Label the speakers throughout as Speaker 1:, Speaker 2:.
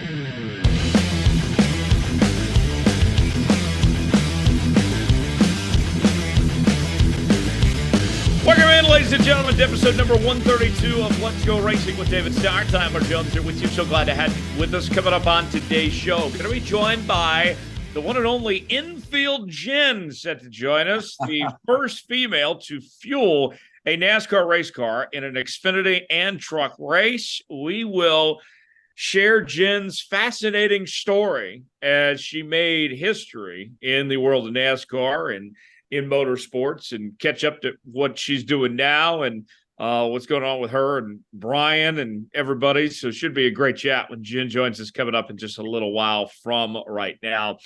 Speaker 1: Welcome in, ladies and gentlemen, to episode number 132 of Let's Go Racing with David Starr. Tyler Jones here with you. So glad to have you with us. Coming up on today's show, going to be joined by the one and only Infield Jen, set to join us, the first female to fuel a NASCAR race car in an Xfinity and truck race. We will share Jen's fascinating story as she made history in the world of NASCAR and in motorsports, and catch up to what she's doing now and what's going on with her and Brian and everybody. So it should be a great chat when Jen joins us coming up in just a little while from right now.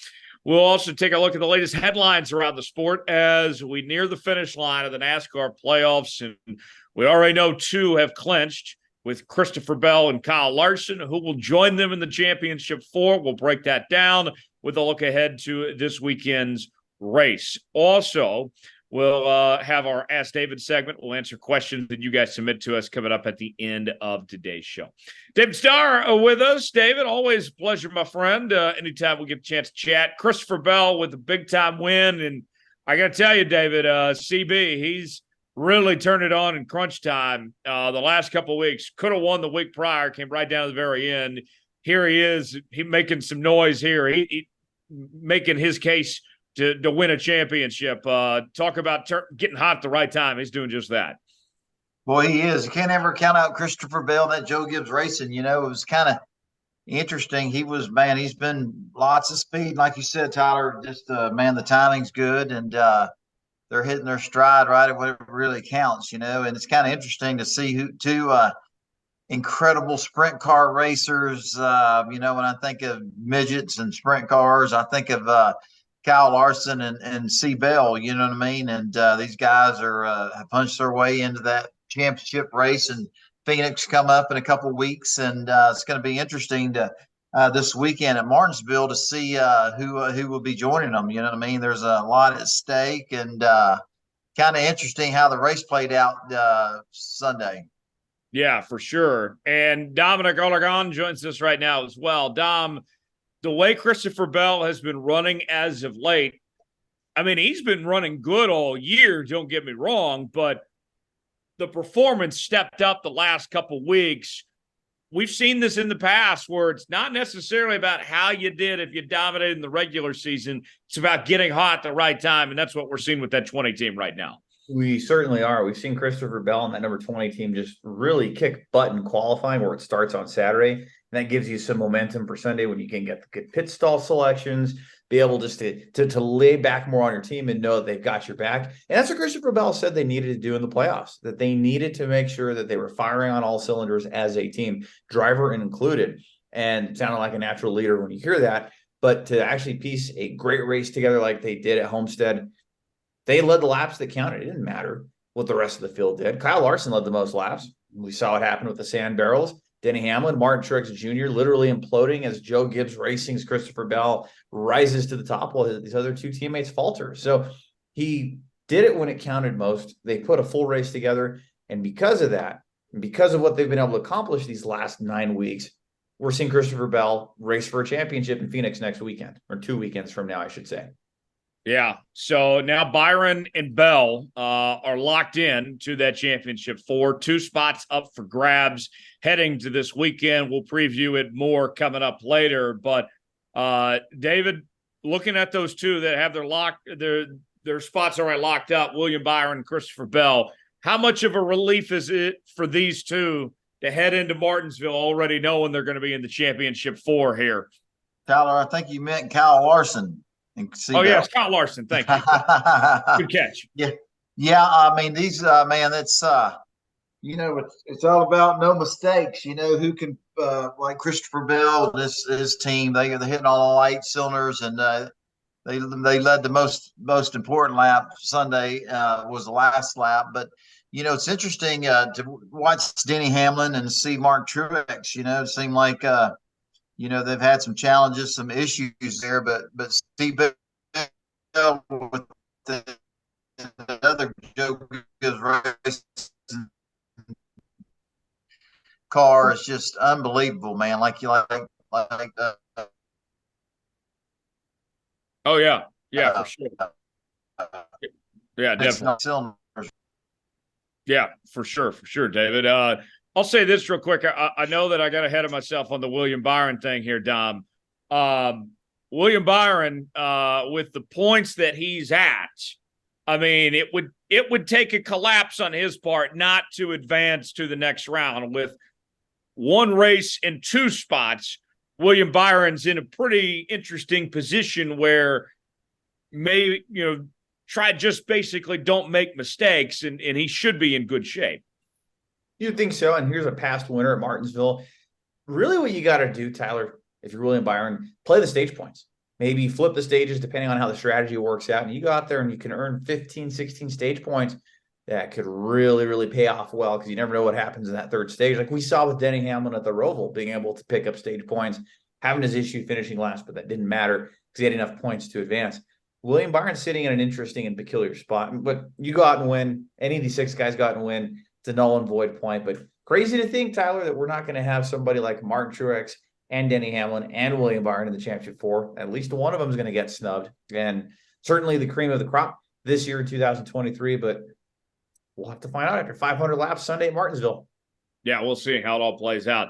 Speaker 1: We'll also take a look at the latest headlines around the sport as we near the finish line of the NASCAR playoffs. And we already know two have clinched with Christopher Bell and Kyle Larson, who will join them in the championship four. We'll break that down with a look ahead to this weekend's race. Also, we'll have our Ask David segment. We'll answer questions that you guys submit to us coming up at the end of today's show. David Starr with us. David, always a pleasure, my friend. Anytime we get a chance to chat. Christopher Bell with a big-time win. And I got to tell you, David, CB, he's really turned it on in crunch time the last couple of weeks. Could have won the week prior, came right down to the very end. Here he is, he making some noise here. He making his case to win a championship. Talk about getting hot at the right time. He's doing just that.
Speaker 2: Boy, he is. You can't ever count out Christopher Bell, that Joe Gibbs racing. You know, it was kind of interesting. He's been lots of speed. Like you said, Tyler, just, the timing's good. And they're hitting their stride right at whatever really counts, you know. And it's kind of interesting to see two incredible sprint car racers. When I think of midgets and sprint cars, I think of Kyle Larson and C. Bell, you know what I mean? And these guys have punched their way into that championship race, and Phoenix come up in a couple of weeks, and it's going to be interesting to this weekend at Martinsville to see who will be joining them. You know what I mean? There's a lot at stake, and kind of interesting how the race played out Sunday.
Speaker 1: Yeah, for sure. And Dominic Olagon joins us right now as well. Dom, the way Christopher Bell has been running as of late, I mean, he's been running good all year, don't get me wrong, but the performance stepped up the last couple weeks. We've seen this in the past where it's not necessarily about how you did if you dominated in the regular season. It's about getting hot at the right time, and that's what we're seeing with that 20 team right now.
Speaker 3: We certainly are. We've seen Christopher Bell and that number 20 team just really kick butt in qualifying, where it starts on Saturday. And that gives you some momentum for Sunday when you can get the good pit stall selections, be able just to lay back more on your team and know that they've got your back. And that's what Christopher Bell said they needed to do in the playoffs, that they needed to make sure that they were firing on all cylinders as a team, driver included. And it sounded like a natural leader when you hear that. But to actually piece a great race together like they did at Homestead, they led the laps that counted. It didn't matter what the rest of the field did. Kyle Larson led the most laps. We saw what happened with the sand barrels. Denny Hamlin, Martin Truex Jr. literally imploding as Joe Gibbs Racing's Christopher Bell rises to the top while these other two teammates falter. So he did it when it counted most. They put a full race together. And because of that, and because of what they've been able to accomplish these last 9 weeks, we're seeing Christopher Bell race for a championship in Phoenix next weekend, or 2 weekends from now, I should say.
Speaker 1: Yeah, so now Byron and Bell are locked in to that championship four. 2 spots up for grabs heading to this weekend. We'll preview it more coming up later. But David, looking at those two that have their spots already locked up, William Byron, Christopher Bell, how much of a relief is it for these two to head into Martinsville already knowing they're going to be in the championship four here?
Speaker 2: Tyler, I think you meant Kyle Larson.
Speaker 1: Yes, Kyle Larson. Thank you. Good catch.
Speaker 2: Yeah. I mean, these it's it's all about no mistakes. You know, who can like Christopher Bell, his team, they're hitting all the 8 cylinders, and they led the most important lap Sunday was the last lap. But you know, it's interesting to watch Denny Hamlin and see Mark Truex. You know, it seemed like they've had some challenges, some issues there, but Steve Bell with the other Joe Gibbs race car is just unbelievable, man. Like like
Speaker 1: Oh yeah, yeah, for sure. Yeah,
Speaker 2: it's
Speaker 1: definitely.
Speaker 2: not cylinders.
Speaker 1: Yeah, for sure, David. I'll say this real quick. I know that I got ahead of myself on the William Byron thing here, Dom. Um, William Byron, with the points that he's at, I mean, it would take a collapse on his part not to advance to the next round. With one race and two spots, William Byron's in a pretty interesting position where maybe, try just basically don't make mistakes, and he should be in good shape.
Speaker 3: You'd think so. And here's a past winner at Martinsville. Really, what you got to do, Tyler, if you're William Byron, play the stage points. Maybe flip the stages depending on how the strategy works out. And you go out there and you can earn 15, 16 stage points. That could really, really pay off well, because you never know what happens in that third stage. Like we saw with Denny Hamlin at the Roval, being able to pick up stage points, having his issue finishing last, but that didn't matter because he had enough points to advance. William Byron's sitting in an interesting and peculiar spot, but you go out and win. Any of these six guys go out and win. It's a null and void point. But crazy to think, Tyler, that we're not going to have somebody like Martin Truex and Denny Hamlin and William Byron in the championship four. At least one of them is going to get snubbed. And certainly the cream of the crop this year in 2023, but we'll have to find out after 500 laps Sunday at Martinsville.
Speaker 1: Yeah, we'll see how it all plays out.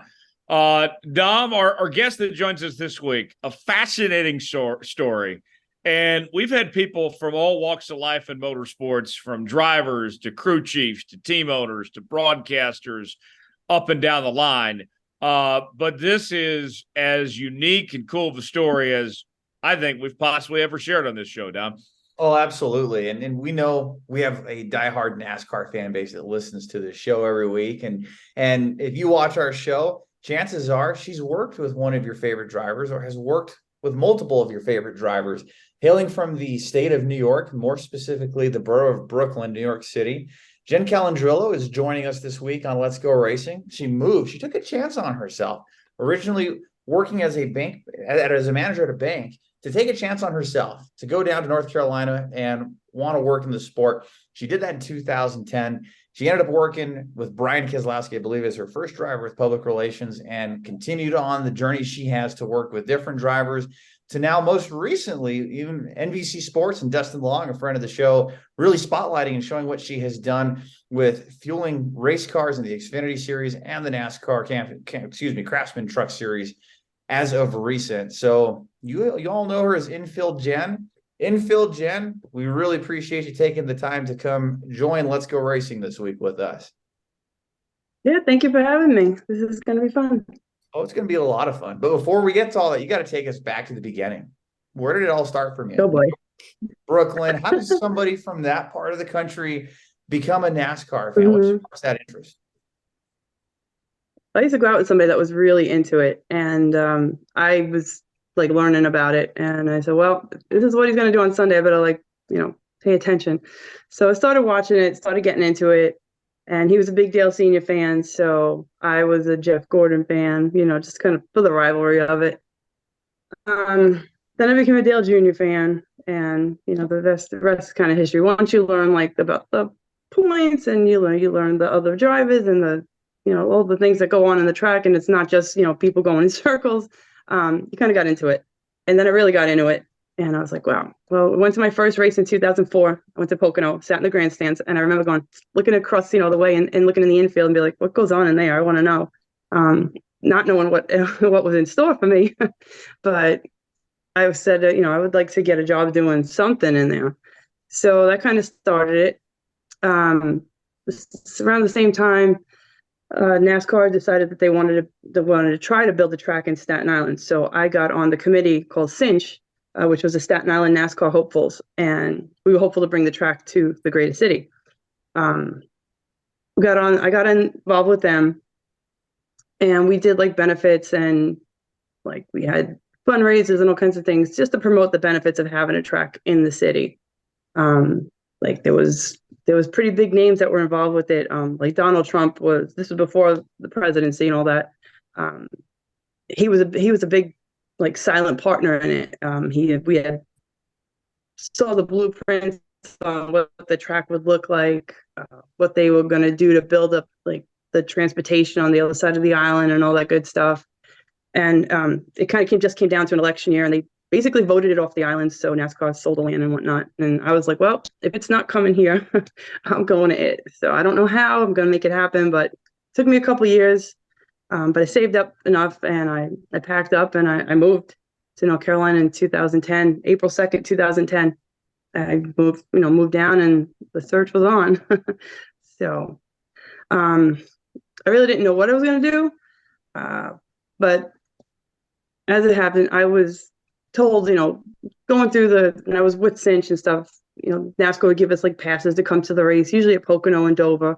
Speaker 1: Dom, our guest that joins us this week, a fascinating story. And we've had people from all walks of life in motorsports, from drivers to crew chiefs to team owners to broadcasters, up and down the line. But this is as unique and cool of a story as I think we've possibly ever shared on this show, Dom.
Speaker 3: Oh, absolutely. And we know we have a diehard NASCAR fan base that listens to this show every week. And if you watch our show, chances are she's worked with one of your favorite drivers or has worked with multiple of your favorite drivers. Hailing from the state of New York, more specifically the borough of Brooklyn, New York City, Jen Calandrillo is joining us this week on Let's Go Racing. She took a chance on herself, originally working as a manager at a bank, to take a chance on herself, to go down to North Carolina and want to work in the sport. She did that in 2010. She ended up working with Brian Keselowski, I believe, as her first driver with public relations, and continued on the journey she has to work with different drivers, to now most recently, even NBC Sports and Dustin Long, a friend of the show, really spotlighting and showing what she has done with fueling race cars in the Xfinity Series and the NASCAR Craftsman Truck Series as of recent. So you all know her as Infield Jen. Infield Jen, we really appreciate you taking the time to come join Let's Go Racing this week with us.
Speaker 4: Yeah, thank you for having me. This is going to be fun.
Speaker 3: Oh, it's going to be a lot of fun. But before we get to all that, you got to take us back to the beginning. Where did it all start from you?
Speaker 4: Oh, boy.
Speaker 3: Brooklyn. How does somebody from that part of the country become a NASCAR fan? What's that interest?
Speaker 4: I used to go out with somebody that was really into it, and I was like learning about it, and I said, well, this is what he's going to do on Sunday. I better pay attention. So I started watching it, started getting into it. And he was a big Dale Senior fan, so I was a Jeff Gordon fan, just kind of for the rivalry of it. Then I became a Dale Jr. fan, and the rest is kind of history. Once you learn about the points, and you learn the other drivers and the all the things that go on in the track, and it's not just people going in circles. You kind of got into it, and then I really got into it. And I was like, wow. Well, I went to my first race in 2004. I went to Pocono, sat in the grandstands, and I remember looking across, the way and looking in the infield and be like, what goes on in there? I want to know. Not knowing what was in store for me. But I said, I would like to get a job doing something in there. So that kind of started it. Around the same time, NASCAR decided that they wanted to try to build a track in Staten Island. So I got on the committee called Cinch, which was the Staten Island NASCAR hopefuls, and we were hopeful to bring the track to the greatest city. I got involved with them, and we did benefits, and we had fundraisers and all kinds of things just to promote the benefits of having a track in the city. There was pretty big names that were involved with it. Donald Trump this was before the presidency and all that. He was a big silent partner in it. We had saw the blueprints on what the track would look like, what they were going to do to build up the transportation on the other side of the island and all that good stuff. And it kind of just came down to an election year, and they basically voted it off the island. So NASCAR sold the land and whatnot. And I was like, well, if it's not coming here, I'm going to it. So I don't know how I'm going to make it happen, but it took me a couple of years. But I saved up enough, and I packed up, and I moved to North Carolina in 2010, April 2nd, 2010. I moved down, and the search was on. So I really didn't know what I was going to do. But as it happened, I was told, going through when I was with Cinch and stuff, NASCAR would give us like passes to come to the race, usually at Pocono and Dover.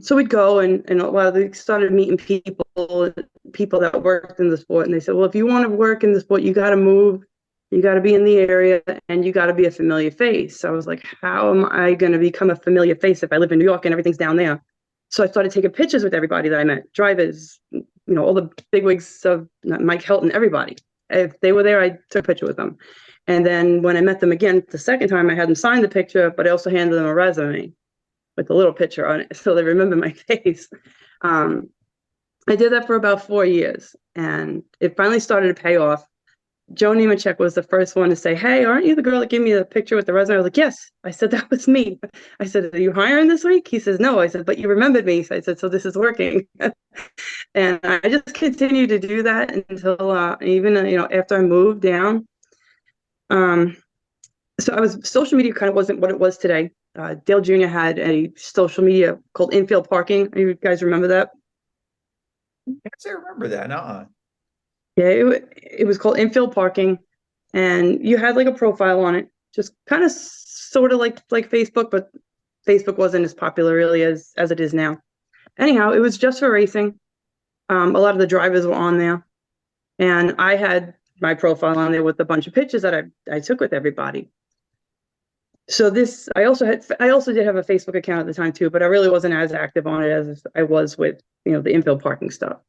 Speaker 4: So we'd go, and a lot of they started meeting people that worked in the sport. And they said, well, if you want to work in the sport, you got to move, you got to be in the area, and you got to be a familiar face. So I was like, how am I going to become a familiar face if I live in New York and everything's down there? So I started taking pictures with everybody that I met, drivers, all the bigwigs of Mike Helton, everybody. If they were there, I took a picture with them. And then when I met them again the second time, I had them sign the picture, but I also handed them a resume with a little picture on it, so they remember my face. I did that for about 4 years, and it finally started to pay off. Joe Nemechek was the first one to say, hey, aren't you the girl that gave me the picture with the resume? I was like, yes. I said, that was me. I said, are you hiring this week? He says, no. I said, but you remembered me. So I said, so this is working. And I just continued to do that until even after I moved down. So social media kind of wasn't what it was today. Dale Jr. had a social media called Infield Parking. You guys remember that?
Speaker 3: Yes, I remember that.
Speaker 4: Yeah, it was called Infield Parking, and you had like a profile on it, just kind of sort of like Facebook, but Facebook wasn't as popular really as it is now. Anyhow, it was just for racing. A lot of the drivers were on there, and I had my profile on there with a bunch of pictures that I took with everybody. So I also did have a Facebook account at the time too, but I really wasn't as active on it as I was with the infield parking stuff.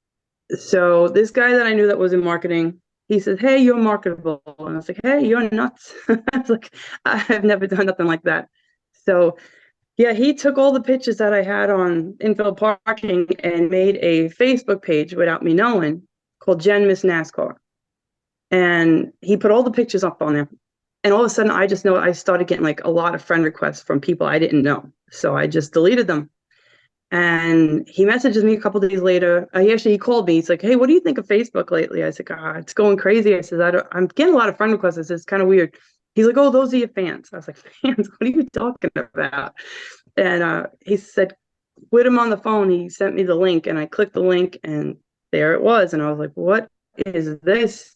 Speaker 4: So this guy that I knew that was in marketing, he said, hey, you're marketable. And I was like, hey, you're nuts. I was like, I've never done nothing like that. So yeah, he took all the pictures that I had on infield parking and made a Facebook page without me knowing called Jen Miss NASCAR. And he put all the pictures up on there. And all of a sudden, I just know I started getting like a lot of friend requests from people I didn't know. So I just deleted them. And he messages me a couple of days later. He called me. He's like, hey, what do you think of Facebook lately? I said, it's going crazy. I said, I'm getting a lot of friend requests. It's kind of weird. He's like, oh, those are your fans. I was like, fans? What are you talking about? And he said, with him on the phone, he sent me the link, and I clicked the link, and there it was. And I was like, what is this?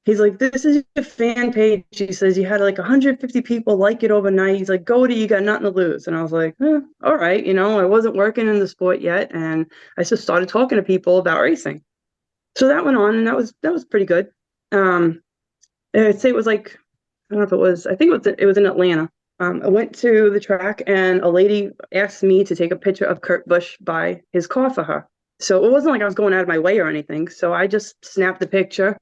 Speaker 4: He's like, this is your fan page. He says, you had like 150 people like it overnight. He's like, go to, you got nothing to lose. And I was like, all right. I wasn't working in the sport yet. And I just started talking to people about racing. So that went on, and that was pretty good. I'd say it was like, I don't know if it was, I think it was in Atlanta. I went to the track, and a lady asked me to take a picture of Kurt Busch by his car for her. So it wasn't like I was going out of my way or anything. So I just snapped the picture.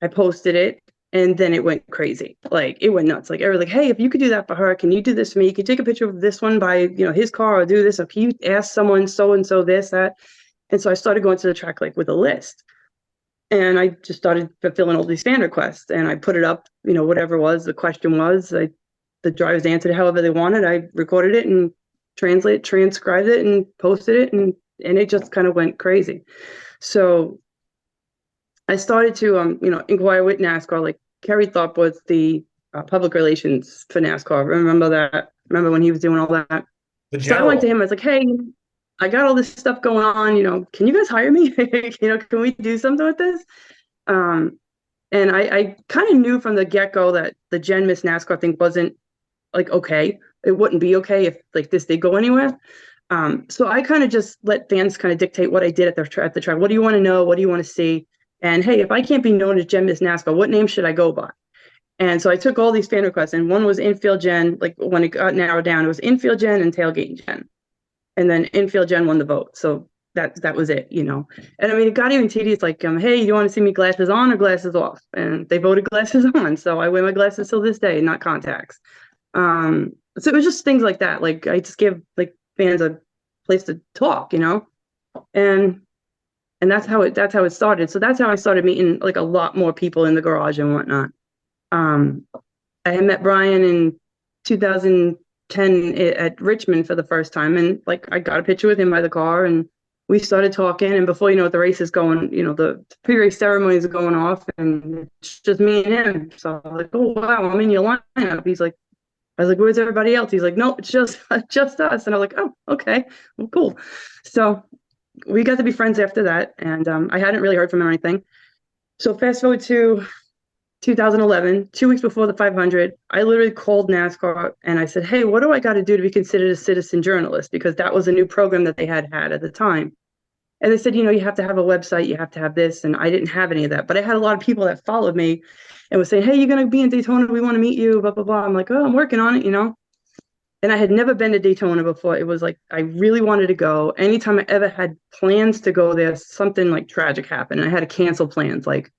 Speaker 4: I posted it, and then it went crazy. Like, it went nuts. Like, everyone's like, hey, if you could do that for her, can you do this for me? Can you take a picture of this one by, his car, or do this? Or can you ask someone so-and-so this, that? And so I started going to the track, like, with a list. And I just started fulfilling all these fan requests, and I put it up, whatever it was, the question was, the drivers answered however they wanted. I recorded it and transcribed it and posted it, and it just kind of went crazy. So I started to, inquire with NASCAR. Like, Kerry Thorpe was the public relations for NASCAR. Remember that? Remember when he was doing all that? So I went to him. I was like, hey, I got all this stuff going on. Can you guys hire me? Can we do something with this? And I kind of knew from the get-go that the Jen Miss NASCAR thing wasn't like okay. It wouldn't be okay if like this did go anywhere. So I kind of just let fans kind of dictate what I did at the track. What do you want to know? What do you want to see? And hey, if I can't be known as Jen Miss NASCAR, what name should I go by? And so I took all these fan requests, and one was Infield Jen. Like, when it got narrowed down, it was Infield Jen and Tailgate Jen. And then Infield Jen won the vote. So that was it, And I mean, it got even tedious. Like, hey, you want to see me glasses on or glasses off? And they voted glasses on. So I wear my glasses till this day, not contacts. So it was just things like that. Like, I just give like fans a place to talk, And And that's how it started. So that's how I started meeting like a lot more people in the garage and whatnot. I had met Brian in 2010 at Richmond for the first time, and like I got a picture with him by the car, and we started talking. And before you know it, the race is going, the pre-race ceremonies are going off, and it's just me and him. So I'm like, oh wow, I'm in your lineup. I was like, where's everybody else? He's like, no, it's just us. And I was like, oh, okay, well, cool. So we got to be friends after that, and I hadn't really heard from him or anything. So fast forward to 2011, 2 weeks before the 500, I literally called NASCAR and I said, hey, what do I got to do to be considered a citizen journalist? Because that was a new program that they had at the time. And they said, you have to have a website, you have to have this. And I didn't have any of that. But I had a lot of people that followed me and was saying, hey, you're going to be in Daytona. We want to meet you, blah, blah, blah. I'm like, oh, I'm working on it, And I had never been to Daytona before. It was like, I really wanted to go. Anytime I ever had plans to go there, something like tragic happened. And I had to cancel plans. Like,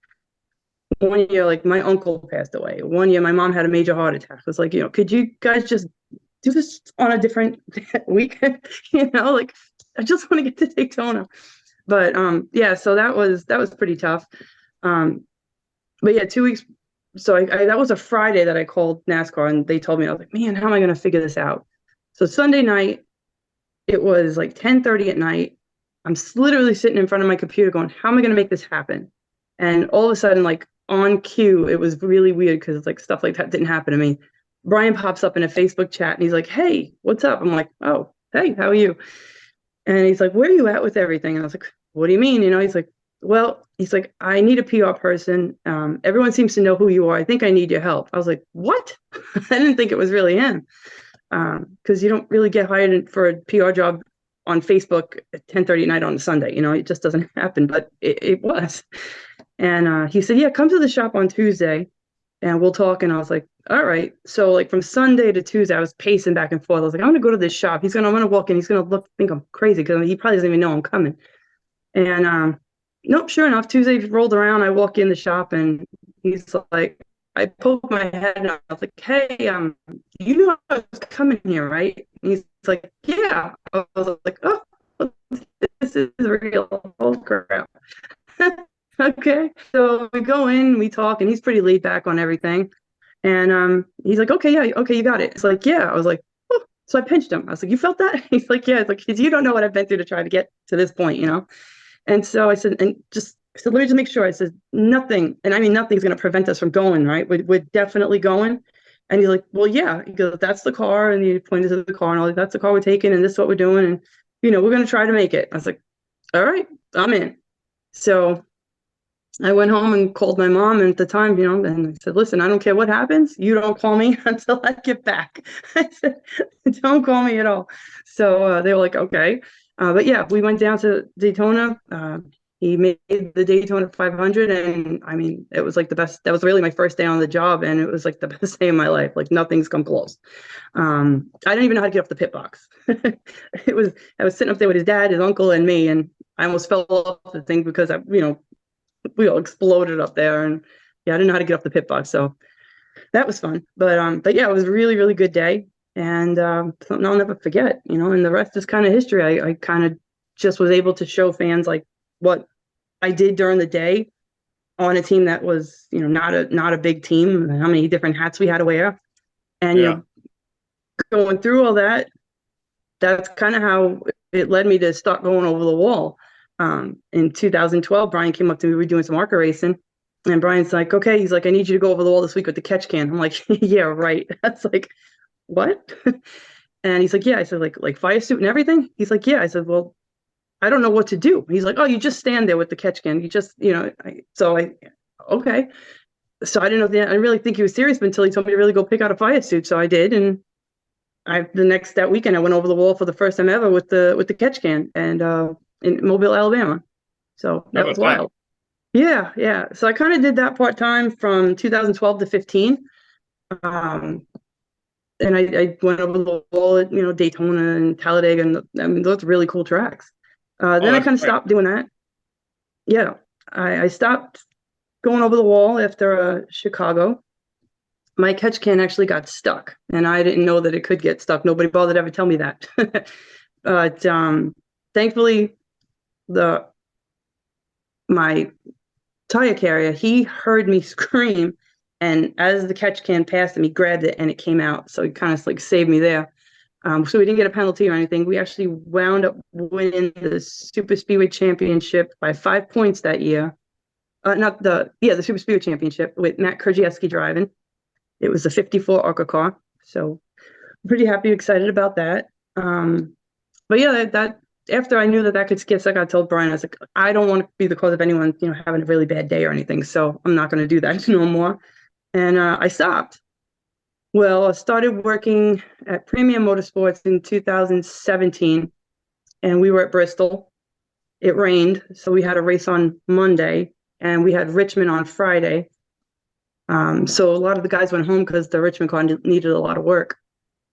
Speaker 4: one year, like my uncle passed away. One year, my mom had a major heart attack. It was like, could you guys just do this on a different weekend? Like I just want to get to Daytona. But yeah, so that was pretty tough. But yeah, 2 weeks. So I that was a Friday that I called NASCAR, and they told me, I was like, man, how am I going to figure this out? So Sunday night, it was like 10:30 at night. I'm literally sitting in front of my computer going, how am I going to make this happen? And all of a sudden, like on cue, it was really weird because like stuff like that didn't happen to me. Brian pops up in a Facebook chat and he's like, hey, what's up? I'm like, oh, hey, how are you? And he's like, where are you at with everything? And I was like, what do you mean? He's like, well, I need a PR person. Everyone seems to know who you are. I think I need your help. I was like, what? I didn't think it was really him. Because you don't really get hired for a PR job on Facebook at 10:30 at night on a Sunday. It just doesn't happen, but it was. And he said, yeah, come to the shop on Tuesday and we'll talk. And I was like, all right. So like from Sunday to Tuesday, I was pacing back and forth. I was like, I'm going to go to this shop. I'm going to walk in. He's going to think I'm crazy because he probably doesn't even know I'm coming. And nope, sure enough, Tuesday rolled around. I walk in the shop and he's like, I poked my head and I was like, hey, you know I was coming here, right? And he's like, yeah. I was like, oh, this is real. Oh, crap. Okay. So we go in, we talk, and he's pretty laid back on everything. And he's like, okay, yeah, okay, you got it. It's like, yeah. I was like, oh. So I pinched him. I was like, you felt that? He's like, yeah. It's like, you don't know what I've been through to try to get to this point, And so I said, let me just make sure. I said, nothing, and I mean, nothing's going to prevent us from going, right? We're definitely going. And he's like, well, yeah. He goes, that's the car. And he pointed to the car and all that. That's the car we're taking. And this is what we're doing. And, we're going to try to make it. I was like, all right, I'm in. So I went home and called my mom, and at the time, and I said, listen, I don't care what happens. You don't call me until I get back. I said, don't call me at all. So they were like, okay. But yeah, we went down to Daytona. He made the Daytona 500. And I mean, it was like the best. That was really my first day on the job. And it was like the best day of my life. Like nothing's come close. I didn't even know how to get off the pit box. I was sitting up there with his dad, his uncle, and me. And I almost fell off the thing because we all exploded up there, and yeah, I didn't know how to get off the pit box, so that was fun. But yeah, it was a really, really good day, and something I'll never forget. And the rest is kind of history. I kind of just was able to show fans like what I did during the day on a team that was not a big team, and how many different hats we had to wear, and going through all that. That's kind of how it led me to start going over the wall. In 2012, Brian came up to me. We were doing some ARCA racing, and Brian's like, okay, he's like, I need you to go over the wall this week with the catch can. I'm like, yeah, right. That's like, what? And he's like, yeah. I said, like fire suit and everything. He's like, yeah. I said, well, I don't know what to do. He's like, oh, you just stand there with the catch can. You just, okay. So I didn't know I didn't really think he was serious until he told me to really go pick out a fire suit. So I did, and that weekend I went over the wall for the first time ever with the catch can, and in Mobile, Alabama. So that was wild. Yeah. So I kind of did that part-time from 2012 to 15. And I went over the wall at, Daytona and Talladega, and I mean, those are really cool tracks. Then I kind of stopped doing that. Yeah. I stopped going over the wall after Chicago. My catch can actually got stuck, and I didn't know that it could get stuck. Nobody bothered to ever tell me that. But thankfully, the my tire carrier, he heard me scream, and as the catch can passed him, he grabbed it and it came out. So he kind of like saved me there. So we didn't get a penalty or anything. We actually wound up winning the Super Speedway Championship by 5 points that year. The Super Speedway Championship with Matt Krajewski driving. It was a 54 ARCA car. So I'm pretty happy, excited about that. But yeah, that after I knew that could skip, like I told Brian, I was like, I don't want to be the cause of anyone, having a really bad day or anything. So I'm not going to do that no more. And I stopped. Well, I started working at Premium Motorsports in 2017, and we were at Bristol. It rained, so we had a race on Monday, and we had Richmond on Friday. So a lot of the guys went home because the Richmond car needed a lot of work.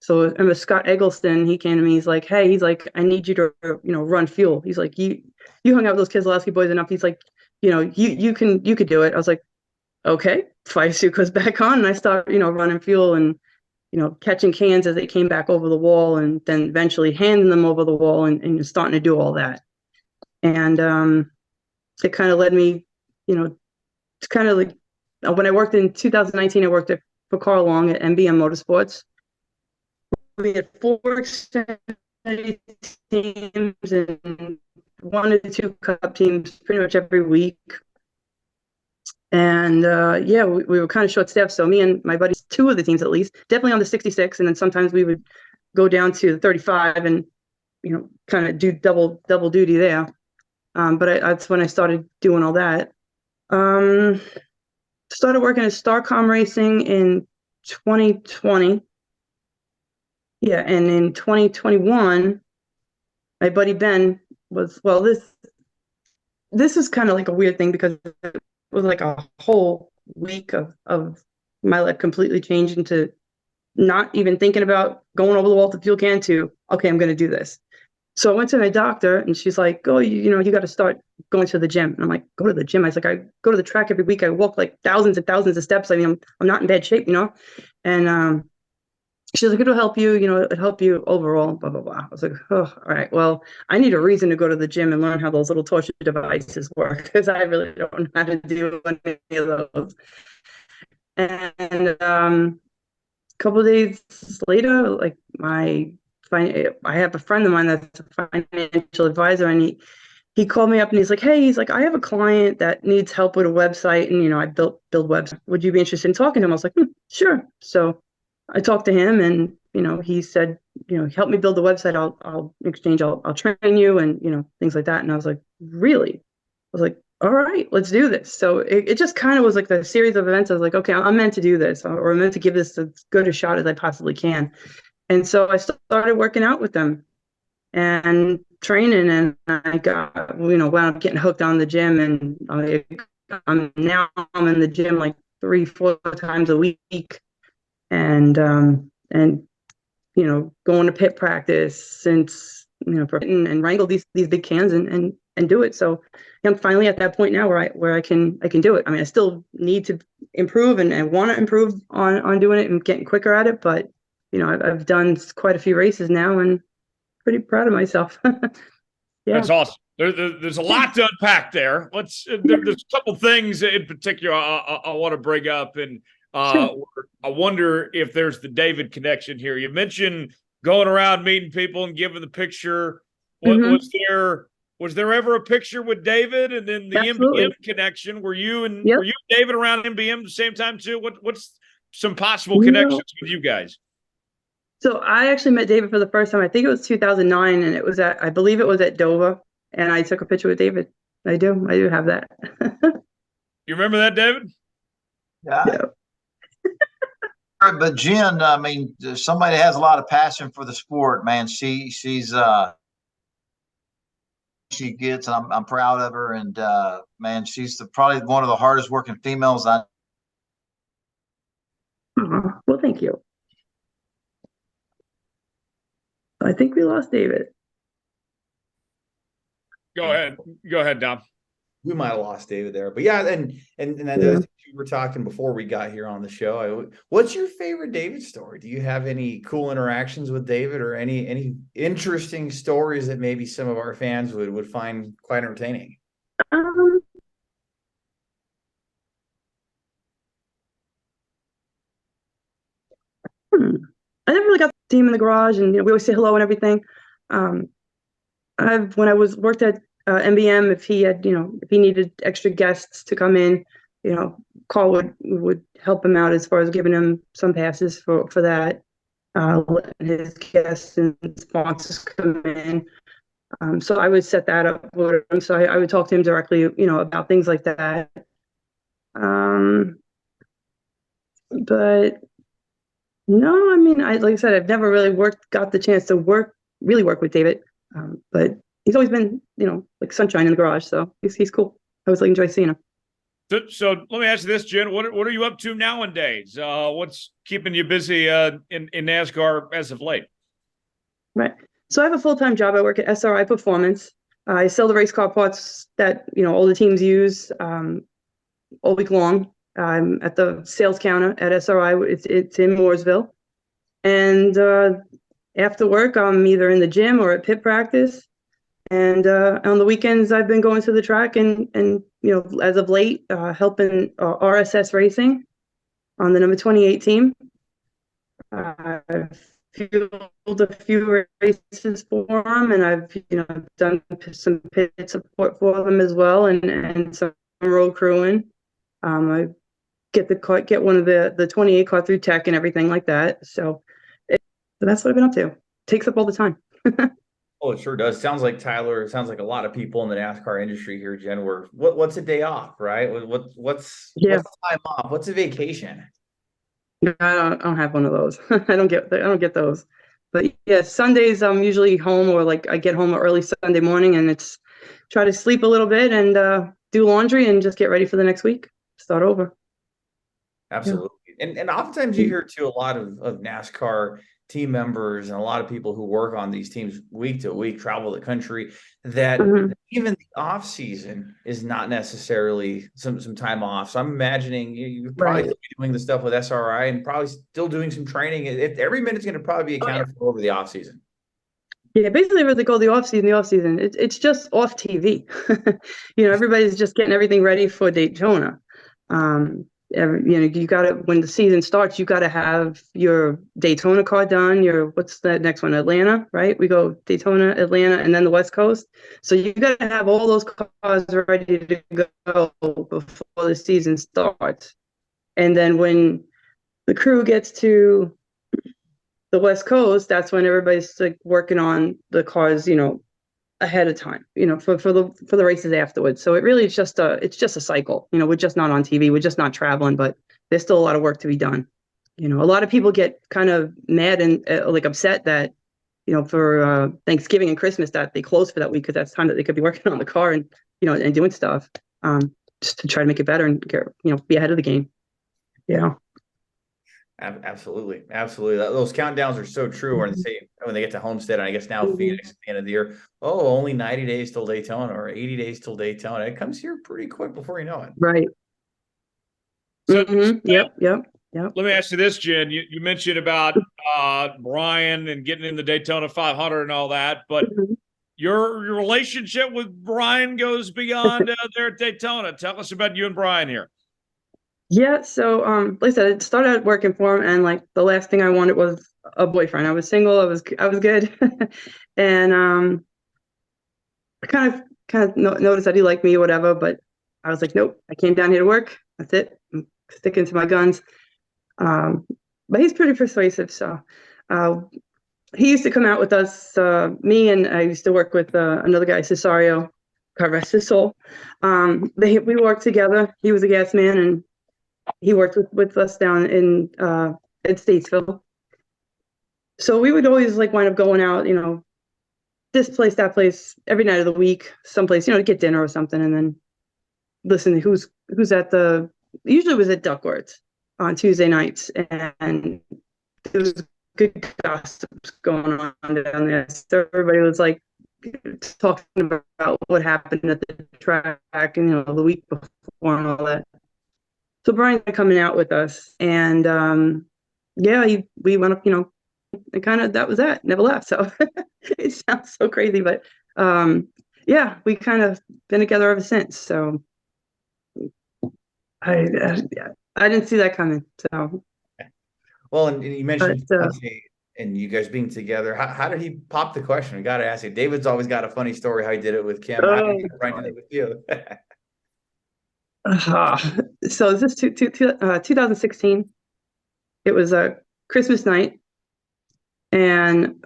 Speaker 4: So I remember Scott Eggleston, he came to me, he's like, hey, I need you to, run fuel. He's like, you hung out with those Keselowski boys enough. He's like, you could do it. I was like, okay. Fire suit goes back on, and I start, running fuel and, catching cans as they came back over the wall, and then eventually handing them over the wall and starting to do all that. And it kind of led me, it's kind of like when I worked in 2019, I worked for Carl Long at MBM Motorsports. We had 4 Xfinity teams and 1 or 2 Cup teams pretty much every week. And we were kind of short-staffed. So me and my buddies, 2 of the teams at least, definitely on the 66, and then sometimes we would go down to the 35 and kind of do double duty there. But that's when I started doing all that. Started working at Starr Racing in 2020. Yeah, and in 2021, my buddy Ben was, this is kind of like a weird thing because it was like a whole week of my life completely changed into not even thinking about going over the wall to fuel can to, okay, I'm going to do this. So I went to my doctor, and she's like, oh, you got to start going to the gym. And I'm like, go to the gym? I was like, I go to the track every week. I walk like thousands and thousands of steps. I mean, I'm not in bad shape, And she's like, it'll help you, it'll help you overall, blah, blah, blah. I was like, oh, all right. Well, I need a reason to go to the gym and learn how those little torture devices work, because I really don't know how to do any of those. And a couple of days later, like I have a friend of mine that's a financial advisor, and he called me up and he's like, hey, I have a client that needs help with a website, and I build websites. Would you be interested in talking to him? I was like, sure. So I talked to him, and he said, help me build the website. I'll exchange. I'll train you, and things like that. And I was like, really? I was like, all right, let's do this. So it just kind of was like the series of events. I was like, okay, I'm meant to do this, or I'm meant to give this as good a shot as I possibly can. And so I started working out with them and training, and I got, wound up getting hooked on the gym, and I'm in the gym like 3-4 times a week, and going to pit practice since, and wrangle these big cans and do it. So I'm finally at that point now where I can do it. I mean, I still need to improve and want to improve on doing it and getting quicker at it, but I've done quite a few races now and pretty proud of myself. Yeah.
Speaker 1: That's awesome. There's a lot to unpack there. There's a couple things in particular I want to bring up, and
Speaker 4: Sure.
Speaker 1: I wonder if there's the David connection here. You mentioned going around meeting people and giving the picture. Was there ever a picture with David, and then the
Speaker 4: Absolutely.
Speaker 1: MBM connection? Were you and
Speaker 4: Yep.
Speaker 1: David around MBM at the same time too? What's some possible connections with you guys?
Speaker 4: So I actually met David for the first time. I think it was 2009, and I believe it was at Dover, and I took a picture with David. I do have that.
Speaker 1: You remember that, David?
Speaker 2: Yeah.
Speaker 4: Yeah.
Speaker 2: But Jen, I mean, somebody has a lot of passion for the sport, man. She gets, and I'm proud of her. And man, she's probably one of the hardest working females I.
Speaker 4: Well, thank you. I think we lost David.
Speaker 1: Go ahead, Dom.
Speaker 3: We might have lost David there, but yeah, and we were talking before we got here on the show. What's your favorite David story? Do you have any cool interactions with David, or any interesting stories that maybe some of our fans would find quite entertaining?
Speaker 4: I never really got to see him in the garage, and we always say hello and everything. Um, when I worked at MBM, if he had, if he needed extra guests to come in, Carl would help him out as far as giving him some passes for that. Letting his guests and sponsors come in. So I would set that up with him. So I would talk to him directly, about things like that. But no, I mean, like I said, I've never really got the chance to really work with David. But he's always been, like sunshine in the garage. So he's cool. I always enjoy seeing him.
Speaker 1: So let me ask you this, Jen. What are you up to nowadays? What's keeping you busy in NASCAR as of late?
Speaker 4: Right. So I have a full-time job. I work at SRI Performance. I sell the race car parts that, all the teams use all week long. I'm at the sales counter at SRI. It's in Mooresville. And after work, I'm either in the gym or at pit practice. And on the weekends, I've been going to the track and as of late, helping RSS Racing on the number 28 team. I've fueled a few races for them, and I've done some pit support for them as well, and some road crewing. I get one of the 28 car through tech and everything like that. So that's what I've been up to. Takes up all the time.
Speaker 3: Oh, it sure does. Sounds like a lot of people in the NASCAR industry here, Jen. What's a day off, right? What's time off? What's a vacation?
Speaker 4: I don't have one of those. I don't get those. But yeah, Sundays I'm usually home, or like I get home early Sunday morning, and it's try to sleep a little bit and do laundry and just get ready for the next week. Start over.
Speaker 3: Absolutely. Yeah. And oftentimes you hear too a lot of NASCAR team members and a lot of people who work on these teams week to week, travel the country, that even the off season is not necessarily some time off. So I'm imagining you're probably still be doing the stuff with SRI and probably still doing some training. Every minute's going to probably be accounted for over the off season. Yeah,
Speaker 4: basically what they call the off season, it's just off TV. Everybody's just getting everything ready for Daytona. You gotta, when the season starts, you gotta have your Daytona car done. What's the next one? Atlanta, right? We go Daytona, Atlanta, and then the West Coast. So you gotta have all those cars ready to go before the season starts. And then when the crew gets to the West Coast, that's when everybody's like working on the cars, ahead of time, for the races afterwards. So it really is just a cycle. We're just not on TV. We're just not traveling, but there's still a lot of work to be done. A lot of people get kind of mad and like upset that, for Thanksgiving and Christmas that they close for that week, because that's time that they could be working on the car and, and doing stuff just to try to make it better and get, be ahead of the game. Yeah.
Speaker 3: Absolutely. Those countdowns are so true. When they get to Homestead, and I guess now Phoenix at the end of the year, only 90 days till Daytona or 80 days till Daytona. It comes here pretty quick before you know it.
Speaker 4: Right.
Speaker 1: So,
Speaker 4: Yep.
Speaker 1: Let me ask you this, Jen. You mentioned about Brian and getting in the Daytona 500 and all that, but your relationship with Brian goes beyond there at Daytona. Tell us about you and Brian here.
Speaker 4: Yeah, so like I said, I started out working for him, and like the last thing I wanted was a boyfriend. I was single. I was good, and I kind of noticed that he liked me or whatever. But I was like, nope. I came down here to work. That's it. I'm sticking to my guns. But he's pretty persuasive. So he used to come out with us. Me and I used to work with another guy, Cesario, God rest his soul. We worked together. He was a gas man, and he worked with us down in Statesville. So we would always like wind up going out, this place, that place, every night of the week, someplace, to get dinner or something, and then listen to who's at usually it was at Duckworth's on Tuesday nights, and there was good gossips going on down there. So everybody was like talking about what happened at the track, and the week before and all that. So Brian coming out with us, and we went up, and kind of that was that. Never left. So it sounds so crazy, but we kind of been together ever since. So I didn't see that coming. So
Speaker 3: well, and you mentioned and you guys being together. How did he pop the question? I got to ask you. David's always got a funny story how he did it with Kim. How did Brian do it with you?
Speaker 4: So is this 2016? It was a Christmas night, and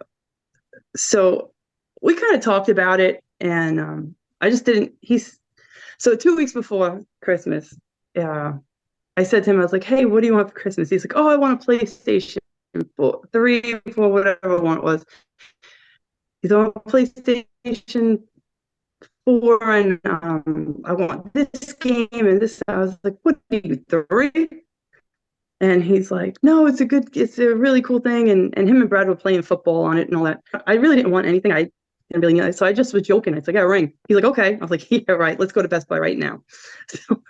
Speaker 4: so we kind of talked about it, and I just didn't. So 2 weeks before Christmas, I said to him, I was like, "Hey, what do you want for Christmas?" He's like, "Oh, I want a PlayStation 3, 4, whatever one it was." He's on PlayStation 4, and I want this game and this. I was like, "What are you, 3?" And he's like, "No, it's a really cool thing." And him and Brad were playing football on it and all that. I really didn't want anything. I didn't really know. So I just was joking. It's like, "I got a ring." He's like, "Okay." I was like, "Yeah, right. Let's go to Best Buy right now." So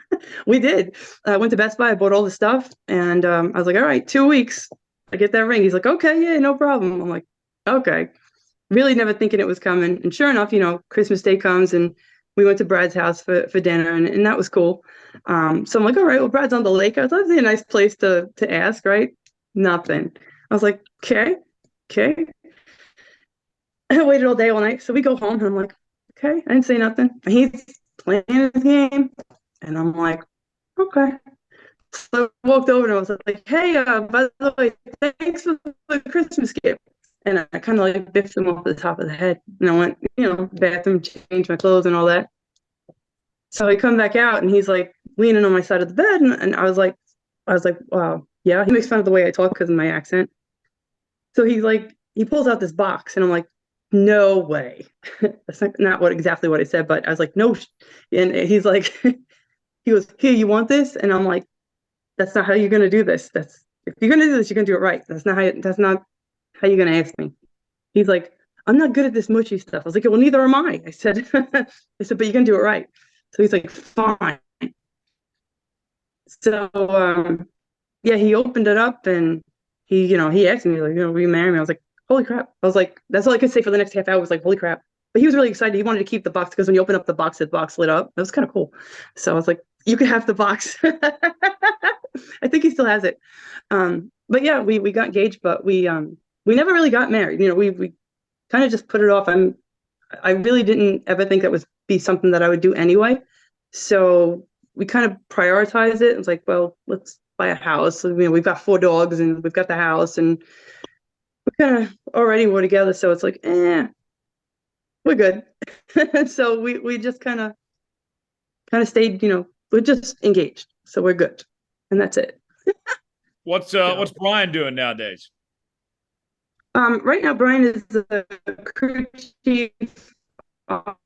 Speaker 4: we did. I went to Best Buy. I bought all the stuff. And I was like, "All right, 2 weeks. I get that ring." He's like, "Okay, yeah, no problem." I'm like, "Okay." Really never thinking it was coming. And sure enough, Christmas Day comes, and we went to Brad's house for dinner, and that was cool. So I'm like, all right, well, Brad's on the lake. I thought that'd be a nice place to ask, right? Nothing. I was like, okay. I waited all day, all night. So we go home, and I'm like, okay, I didn't say nothing. He's playing his game, and I'm like, okay. So I walked over and I was like, hey, by the way, thanks for the Christmas gift. And I kind of like biffed him off the top of the head. And I went, bathroom, changed my clothes and all that. So I come back out, and he's like leaning on my side of the bed. And I was like, wow, yeah. He makes fun of the way I talk because of my accent. So he pulls out this box, and I'm like, no way. That's not exactly what I said, but I was like, no. And he's like, he goes, here, you want this? And I'm like, that's not how you're going to do this. If you're going to do this, you're going to do it right. That's not how you're going to ask me. He's like, I'm not good at this mushy stuff. I was like, well, neither am I. I said, but you're going to do it right. So he's like, fine. So, yeah, he opened it up, and he asked me, like, will you marry me? I was like, holy crap. I was like, that's all I could say for the next half hour was like, holy crap. But he was really excited. He wanted to keep the box because when you open up the box lit up. That was kind of cool. So I was like, you can have the box. I think he still has it. But yeah, we got engaged, but we never really got married. We kind of just put it off. I really didn't ever think that would be something that I would do anyway. So we kind of prioritized it. It was like, well, let's buy a house. So, we've got 4 dogs, and we've got the house, and we kind of already were together. So it's like, we're good. So we just kind of stayed, we're just engaged. So we're good. And that's it.
Speaker 1: What's Brian doing nowadays?
Speaker 4: Right now, Brian is the crew chief on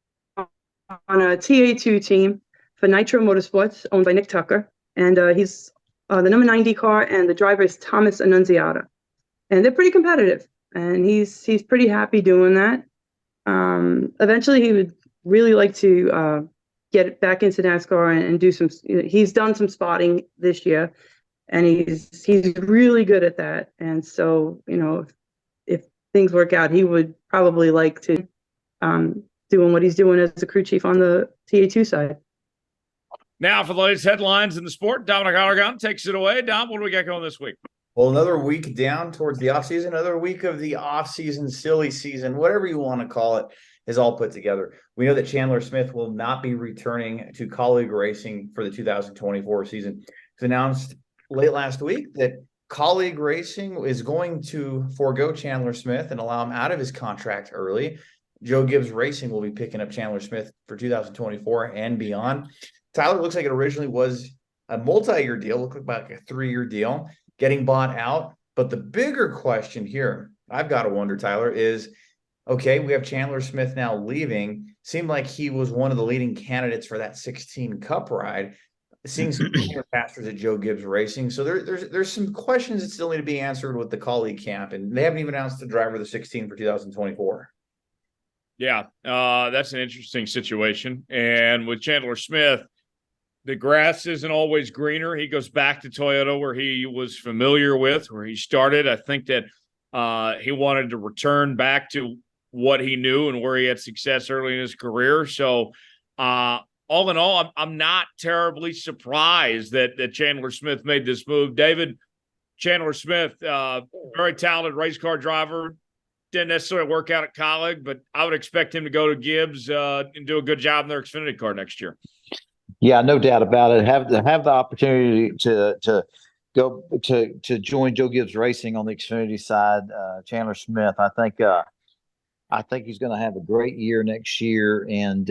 Speaker 4: a TA2 team for Nitro Motorsports, owned by Nick Tucker. And he's the number 90 car, and the driver is Thomas Annunziata. And they're pretty competitive, and he's pretty happy doing that. Eventually, he would really like to get back into NASCAR and do some. He's done some spotting this year, and he's really good at that. And so, if things work out, he would probably like to doing what he's doing as the crew chief on the TA2 side.
Speaker 1: Now, for the latest headlines in the sport, Dominic Allergon takes it away. Dom, what do we got going this week?
Speaker 3: Well, another week down towards the offseason, another week of the offseason, silly season, whatever you want to call it, is all put together. We know that Chandler Smith will not be returning to Kaulig Racing for the 2024 season. It's announced late last week that Kaulig Racing is going to forego Chandler Smith and allow him out of his contract early. Joe Gibbs Racing will be picking up Chandler Smith for 2024 and beyond. Tyler, looks like it originally was a multi-year deal, looked like a 3-year deal, getting bought out. But the bigger question here, I've got to wonder, Tyler, is, okay, we have Chandler Smith now leaving. Seemed like he was one of the leading candidates for that 16 Cup ride. Seeing some pastors at Joe Gibbs Racing. So there's some questions that still need to be answered with the Kaulig camp, and they haven't even announced the driver of the 16 for 2024.
Speaker 1: Yeah, that's an interesting situation. And with Chandler Smith, the grass isn't always greener. He goes back to Toyota, where he was familiar with, where he started. I think that he wanted to return back to what he knew and where he had success early in his career. So all in all, I'm not terribly surprised that Chandler Smith made this move. David, Chandler Smith, very talented race car driver. Didn't necessarily work out at Kaulig, but I would expect him to go to Gibbs and do a good job in their Xfinity car next year.
Speaker 2: Yeah, no doubt about it. Have the opportunity to go to join Joe Gibbs Racing on the Xfinity side. Chandler Smith, I think he's going to have a great year next year, and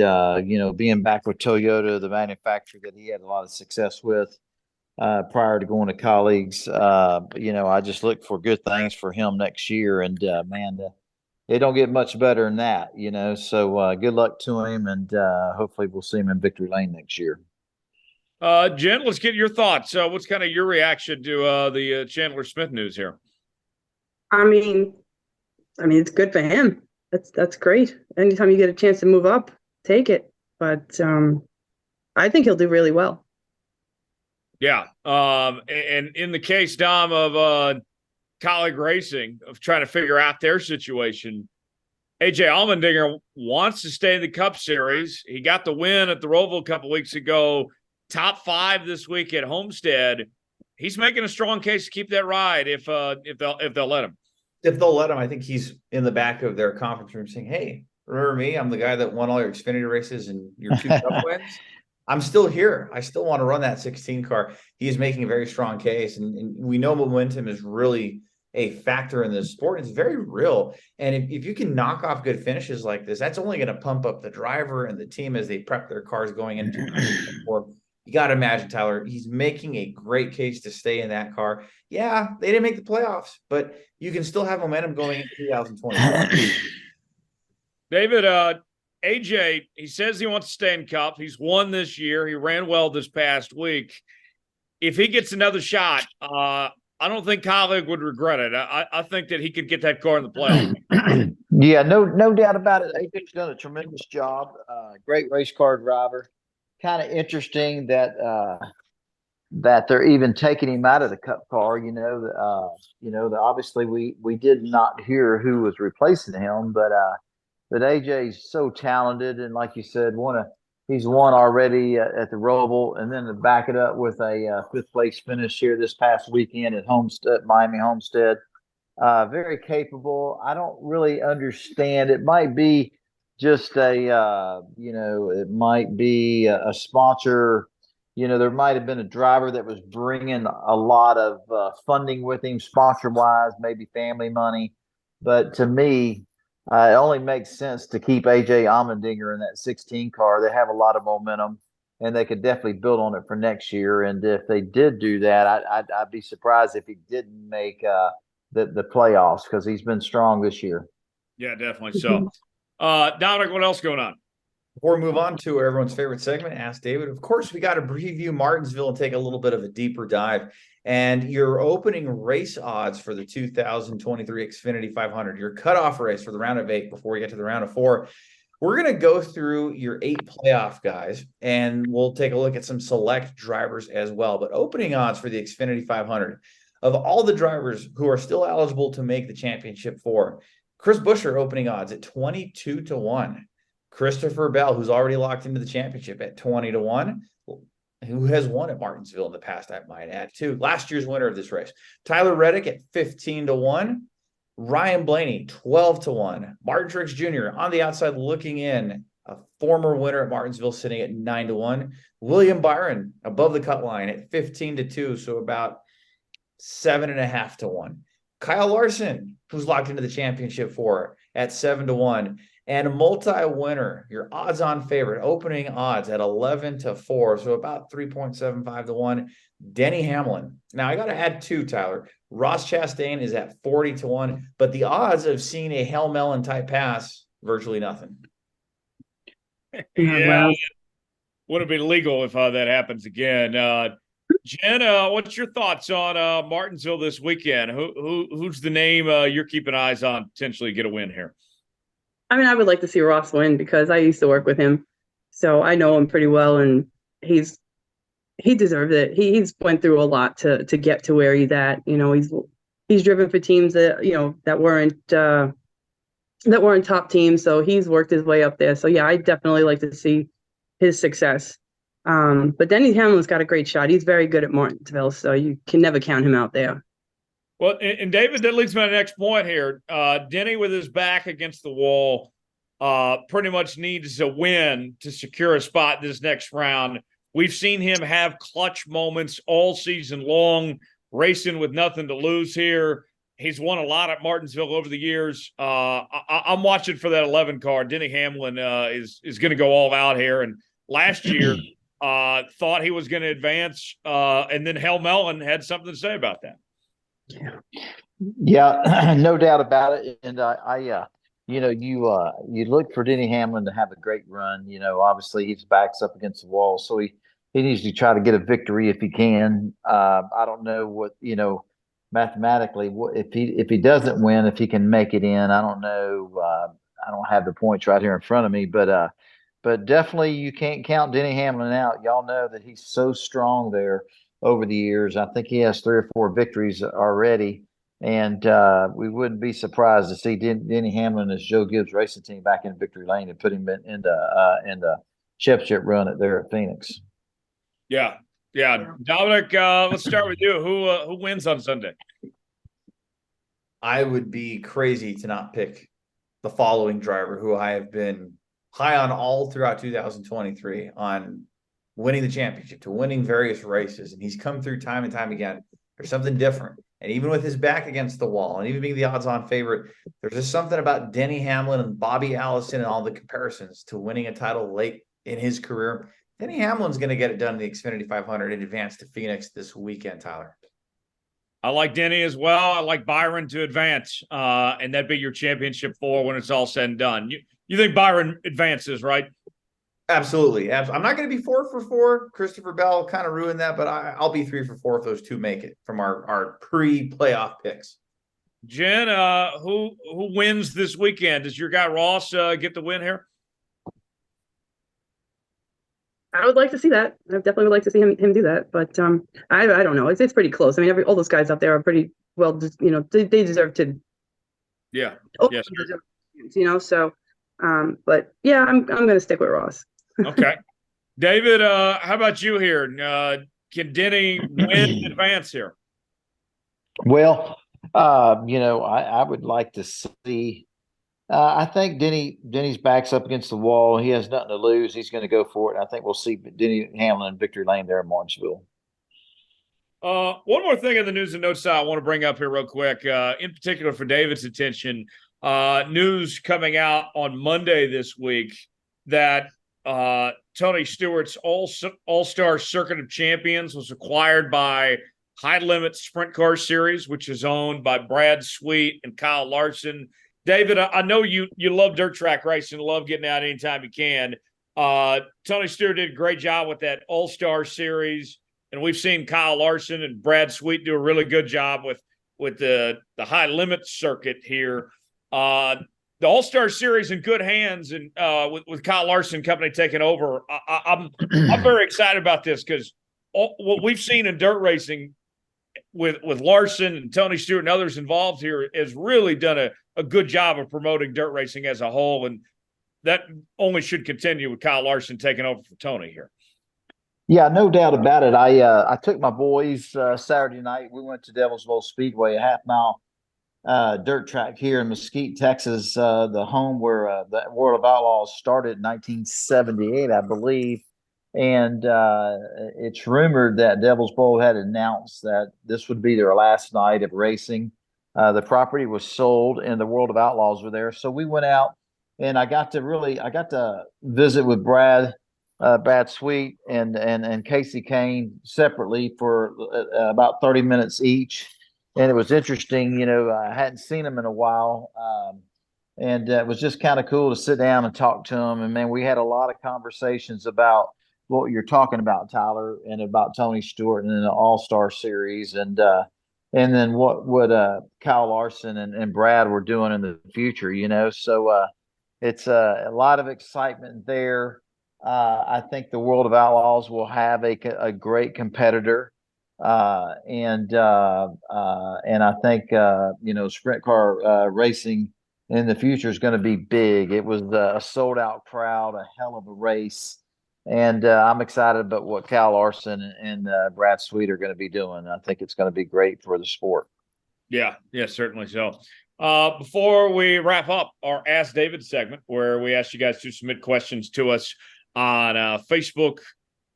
Speaker 2: being back with Toyota, the manufacturer that he had a lot of success with prior to going to colleagues, I just look for good things for him next year, and it don't get much better than that, So good luck to him, and hopefully we'll see him in victory lane next year.
Speaker 1: Jen, let's get your thoughts. What's kind of your reaction to the Chandler Smith news here?
Speaker 4: I mean, it's good for him. That's great. Anytime you get a chance to move up, take it. But I think he'll do really well.
Speaker 1: Yeah. And in the case, Dom, of Kaulig Racing, of trying to figure out their situation, AJ Allmendinger wants to stay in the Cup Series. He got the win at the Roval a couple weeks ago. Top 5 this week at Homestead. He's making a strong case to keep that ride if they'll let him.
Speaker 3: If they'll let him, I think he's in the back of their conference room saying, "Hey, remember me? I'm the guy that won all your Xfinity races and your 2 Cup wins. I'm still here. I still want to run that 16 car." He is making a very strong case, and we know momentum is really a factor in this sport. It's very real, and if you can knock off good finishes like this, that's only going to pump up the driver and the team as they prep their cars going into 2024. You got to imagine, Tyler, he's making a great case to stay in that car. Yeah, they didn't make the playoffs, but you can still have momentum going into 2020.
Speaker 1: David, AJ, he says he wants to stay in Cup. He's won this year. He ran well this past week. If he gets another shot, I don't think Kaulig would regret it. I think that he could get that car in the playoffs.
Speaker 2: Yeah, no doubt about it. AJ's done a tremendous job. Great race car driver. Kind of interesting that they're even taking him out of the Cup car. Obviously we did not hear who was replacing him, but AJ's so talented, and like you said, he's won already at the Roval, and then to back it up with a 5th place finish here this past weekend at Miami Homestead. Very capable. I don't really understand. It might be just it might be a sponsor. There might have been a driver that was bringing a lot of funding with him, sponsor-wise, maybe family money. But to me, it only makes sense to keep AJ Allmendinger in that 16 car. They have a lot of momentum, and they could definitely build on it for next year. And if they did do that, I'd be surprised if he didn't make the playoffs, because he's been strong this year.
Speaker 1: Yeah, definitely so. Dominic, what else going on?
Speaker 3: Before we move on to everyone's favorite segment, Ask David, of course, we got to preview Martinsville and take a little bit of a deeper dive. And your opening race odds for the 2023 Xfinity 500, your cutoff race for the round of 8 before we get to the round of 4. We're going to go through your 8 playoff guys, and we'll take a look at some select drivers as well. But opening odds for the Xfinity 500, of all the drivers who are still eligible to make the championship 4, Chris Buescher opening odds at 22-1. Christopher Bell, who's already locked into the championship, at 20-1, who has won at Martinsville in the past, I might add, too. Last year's winner of this race. Tyler Reddick at 15-1. Ryan Blaney, 12-1. Martin Truex Jr. on the outside looking in, a former winner at Martinsville, sitting at 9-1. William Byron above the cut line at 15-2, so about 7.5-1. Kyle Larson, who's locked into the championship 4, at 7-1. And a multi-winner, your odds-on favorite, opening odds at 11-4, so about 3.75-1, Denny Hamlin. Now, I got to add 2, Tyler. Ross Chastain is at 40-1, but the odds of seeing a Hail Melon type pass, virtually nothing.
Speaker 1: Yeah, wouldn't be legal if that happens again. Jen, what's your thoughts on Martinsville this weekend? Who's the name you're keeping eyes on potentially get a win here?
Speaker 4: I mean, I would like to see Ross win because I used to work with him, so I know him pretty well, and he deserves it. He's went through a lot to get to where he's at. He's driven for teams that weren't top teams, so he's worked his way up there. So yeah, I definitely like to see his success. But Denny Hamlin's got a great shot. He's very good at Martinsville, so you can never count him out there.
Speaker 1: Well, and David, that leads me to my next point here. Denny with his back against the wall pretty much needs a win to secure a spot this next round. We've seen him have clutch moments all season long, racing with nothing to lose here. He's won a lot at Martinsville over the years. I'm watching for that 11 car. Denny Hamlin is going to go all out here. And last year, thought he was going to advance, and then Hal Mellon had something to say about that.
Speaker 2: Yeah, no doubt about it. And you look for Denny Hamlin to have a great run. Obviously his back's up against the wall, so he needs to try to get a victory if he can. I don't know what mathematically if he doesn't win, if he can make it in. I don't know. I don't have the points right here in front of me, but definitely you can't count Denny Hamlin out. Y'all know that he's so strong there over the years. I think he has 3 or 4 victories already. And we wouldn't be surprised to see Denny Hamlin as Joe Gibbs Racing Team back in victory lane and put him in the championship run there at Phoenix.
Speaker 1: Yeah. Dominic, let's start with you. Who wins on Sunday?
Speaker 3: I would be crazy to not pick the following driver, who I have been high on all throughout 2023 on winning the championship, to winning various races, and he's come through time and time again. There's something different. And even with his back against the wall and even being the odds-on favorite, there's just something about Denny Hamlin and Bobby Allison and all the comparisons to winning a title late in his career. Denny Hamlin's going to get it done in the Xfinity 500 in advance to Phoenix this weekend, Tyler.
Speaker 1: I like Denny as well. I like Byron to advance, and that'd be your championship 4 when it's all said and done. You think Byron advances, right?
Speaker 3: Absolutely. I'm not going to be 4 for 4. Christopher Bell kind of ruined that, but I'll be 3 for 4 if those two make it from our pre-playoff picks.
Speaker 1: Jen, who wins this weekend? Does your guy Ross get the win here?
Speaker 4: I would like to see that. I definitely would like to see him do that. But I don't know. It's pretty close. I mean, all those guys out there are pretty well. They deserve to.
Speaker 1: Yeah. Yes.
Speaker 4: So, but yeah, I'm going to stick with Ross.
Speaker 1: Okay. David, how about you here? Can Denny win advance here?
Speaker 2: Well, I would like to see. I think Denny's back's up against the wall. He has nothing to lose. He's going to go for it. I think we'll see Denny Hamlin in victory lane there in Martinsville.
Speaker 1: One more thing in the news and notes side I want to bring up here real quick, in particular for David's attention. News coming out on Monday this week that Tony Stewart's All-Star Circuit of Champions was acquired by High Limit Sprint Car Series, which is owned by Brad Sweet and Kyle Larson. David, I know you love dirt track racing, love getting out anytime you can. Tony Stewart did a great job with that All-Star Series, and we've seen Kyle Larson and Brad Sweet do a really good job with the High Limit circuit here. The All-Star Series in good hands, and with Kyle Larson Company taking over, I'm very excited about this because what we've seen in dirt racing with Larson and Tony Stewart and others involved here has really done a good job of promoting dirt racing as a whole, and that only should continue with Kyle Larson taking over for Tony here.
Speaker 2: Yeah, no doubt about it. I took my boys Saturday night. We went to Devil's Bowl Speedway, a half-mile dirt track here in Mesquite, Texas, the home where the World of Outlaws started in 1978, I believe. And it's rumored that Devil's Bowl had announced that this would be their last night of racing. The property was sold, and the World of Outlaws were there. So we went out, and I got to visit with Brad Sweet and Casey Kane separately for about 30 minutes each. And it was interesting, I hadn't seen them in a while. And it was just kind of cool to sit down and talk to them. And man, we had a lot of conversations about what you're talking about, Tyler, and about Tony Stewart and the All-Star Series. And then what Kyle Larson and Brad were doing in the future, So it's a lot of excitement there. I think the World of Outlaws will have a great competitor. And I think sprint car racing in the future is going to be big. It was a sold out crowd, a hell of a race, and I'm excited about what Kyle Larson and Brad Sweet are going to be doing. I think it's going to be great for the sport.
Speaker 1: Yeah, certainly so. Before we wrap up our Ask David segment, where we ask you guys to submit questions to us on Facebook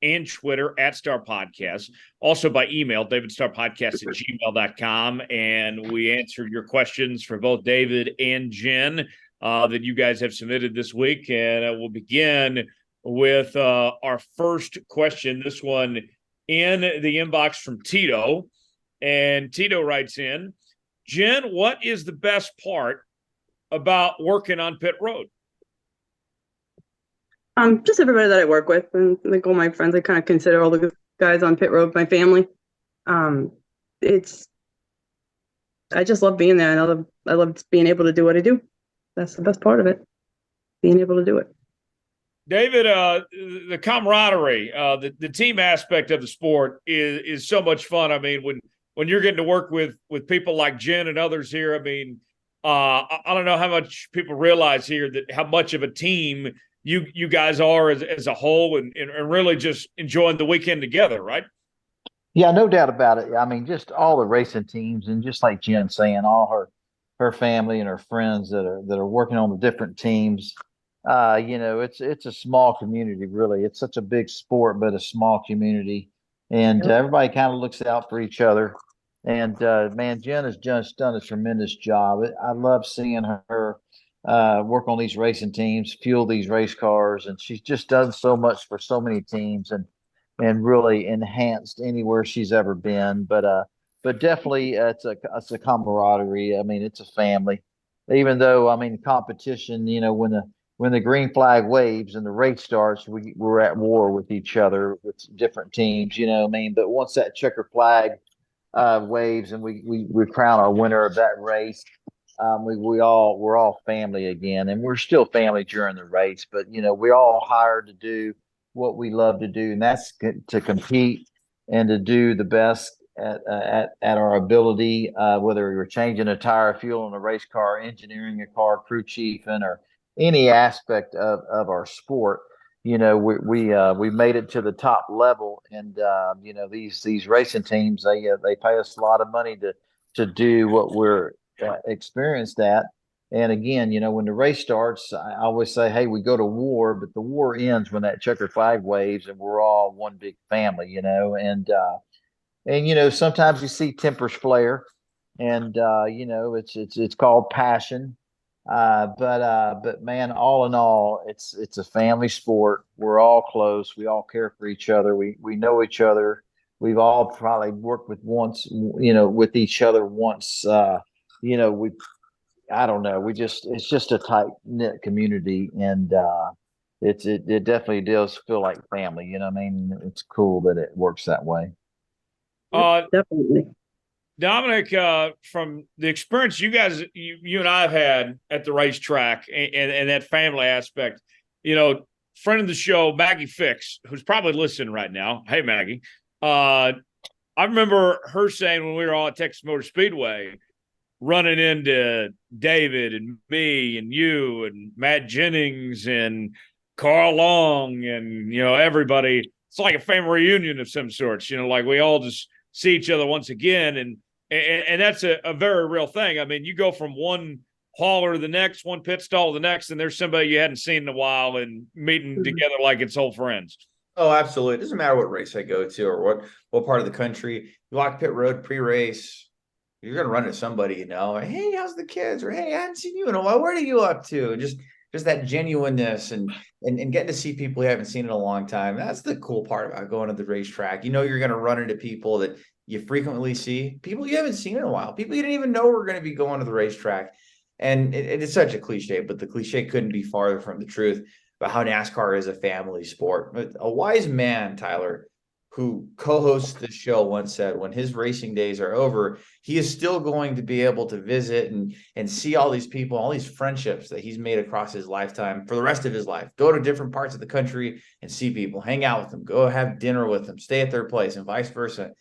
Speaker 1: and Twitter at Starr Podcast, also by email, davidstarpodcast@gmail.com. And we answer your questions for both David and Jen that you guys have submitted this week. And we'll begin with our first question. This one in the inbox from Tito. And Tito writes in, Jen, what is the best part about working on pit road?
Speaker 4: Just everybody that I work with, and like all my friends, I kind of consider all the guys on pit road my family. I just love being there, and I love being able to do what I do. That's the best part of it, being able to do it.
Speaker 1: David, the camaraderie, the team aspect of the sport is so much fun. I mean, when you're getting to work with people like Jen and others here, I mean, I don't know how much people realize here that how much of a team you guys are as a whole, and really just enjoying the weekend together, right?
Speaker 2: Yeah, no doubt about it. I mean, just all the racing teams, and just like Jen saying, all her family and her friends that are working on the different teams. It's a small community, really. It's such a big sport, but a small community, and everybody kind of looks out for each other. And man, Jen has just done a tremendous job. I love seeing her work on these racing teams, fuel these race cars, and she's just done so much for so many teams, and really enhanced anywhere she's ever been. But definitely it's a camaraderie. I mean, it's a family. Even though, I mean, competition, when the green flag waves and the race starts, we're at war with each other with different teams, I mean. But once that checker flag waves and we crown our winner of that race, we're all family again, and we're still family during the race. But we're all hired to do what we love to do, and that's to compete and to do the best at our ability. Whether we're changing a tire, fuel in a race car, engineering a car, crew chiefing, or any aspect of our sport. We made it to the top level, and these racing teams, they pay us a lot of money to do what we're experienced at. And again, when the race starts, I always say, hey, we go to war, but the war ends when that checker flag waves and we're all one big family. And sometimes you see tempers flare, and it's called passion. But man, all in all, it's a family sport. We're all close. We all care for each other. We know each other. We've all probably worked with each other once. We I don't know. It's just a tight knit community, and it definitely does feel like family. I mean, it's cool that it works that way.
Speaker 4: Definitely.
Speaker 1: Dominic, from the experience you guys, you and I have had at the racetrack, and that family aspect, friend of the show, Maggie Fix, who's probably listening right now. Hey, Maggie. I remember her saying when we were all at Texas Motor Speedway, running into David and me and you and Matt Jennings and Carl Long and, everybody. It's like a family reunion of some sorts, like we all just see each other once again. And that's a very real thing. I mean, you go from one hauler to the next, one pit stall to the next, and there's somebody you hadn't seen in a while and meeting together like it's old friends.
Speaker 3: Oh, absolutely. It doesn't matter what race I go to or what part of the country. You walk pit road pre-race, you're going to run into somebody, hey, how's the kids? Or, hey, I haven't seen you in a while. What are you up to? Just that genuineness and getting to see people you haven't seen in a long time. That's the cool part about going to the racetrack. You're going to run into people that you frequently see, people you haven't seen in a while, people you didn't even know were going to be going to the racetrack. And it's such a cliche, but the cliche couldn't be farther from the truth about how NASCAR is a family sport. But a wise man, Tyler, who co-hosts the show, once said when his racing days are over, he is still going to be able to visit and see all these people, all these friendships that he's made across his lifetime for the rest of his life. Go to different parts of the country and see people, hang out with them, go have dinner with them, stay at their place, and vice versa.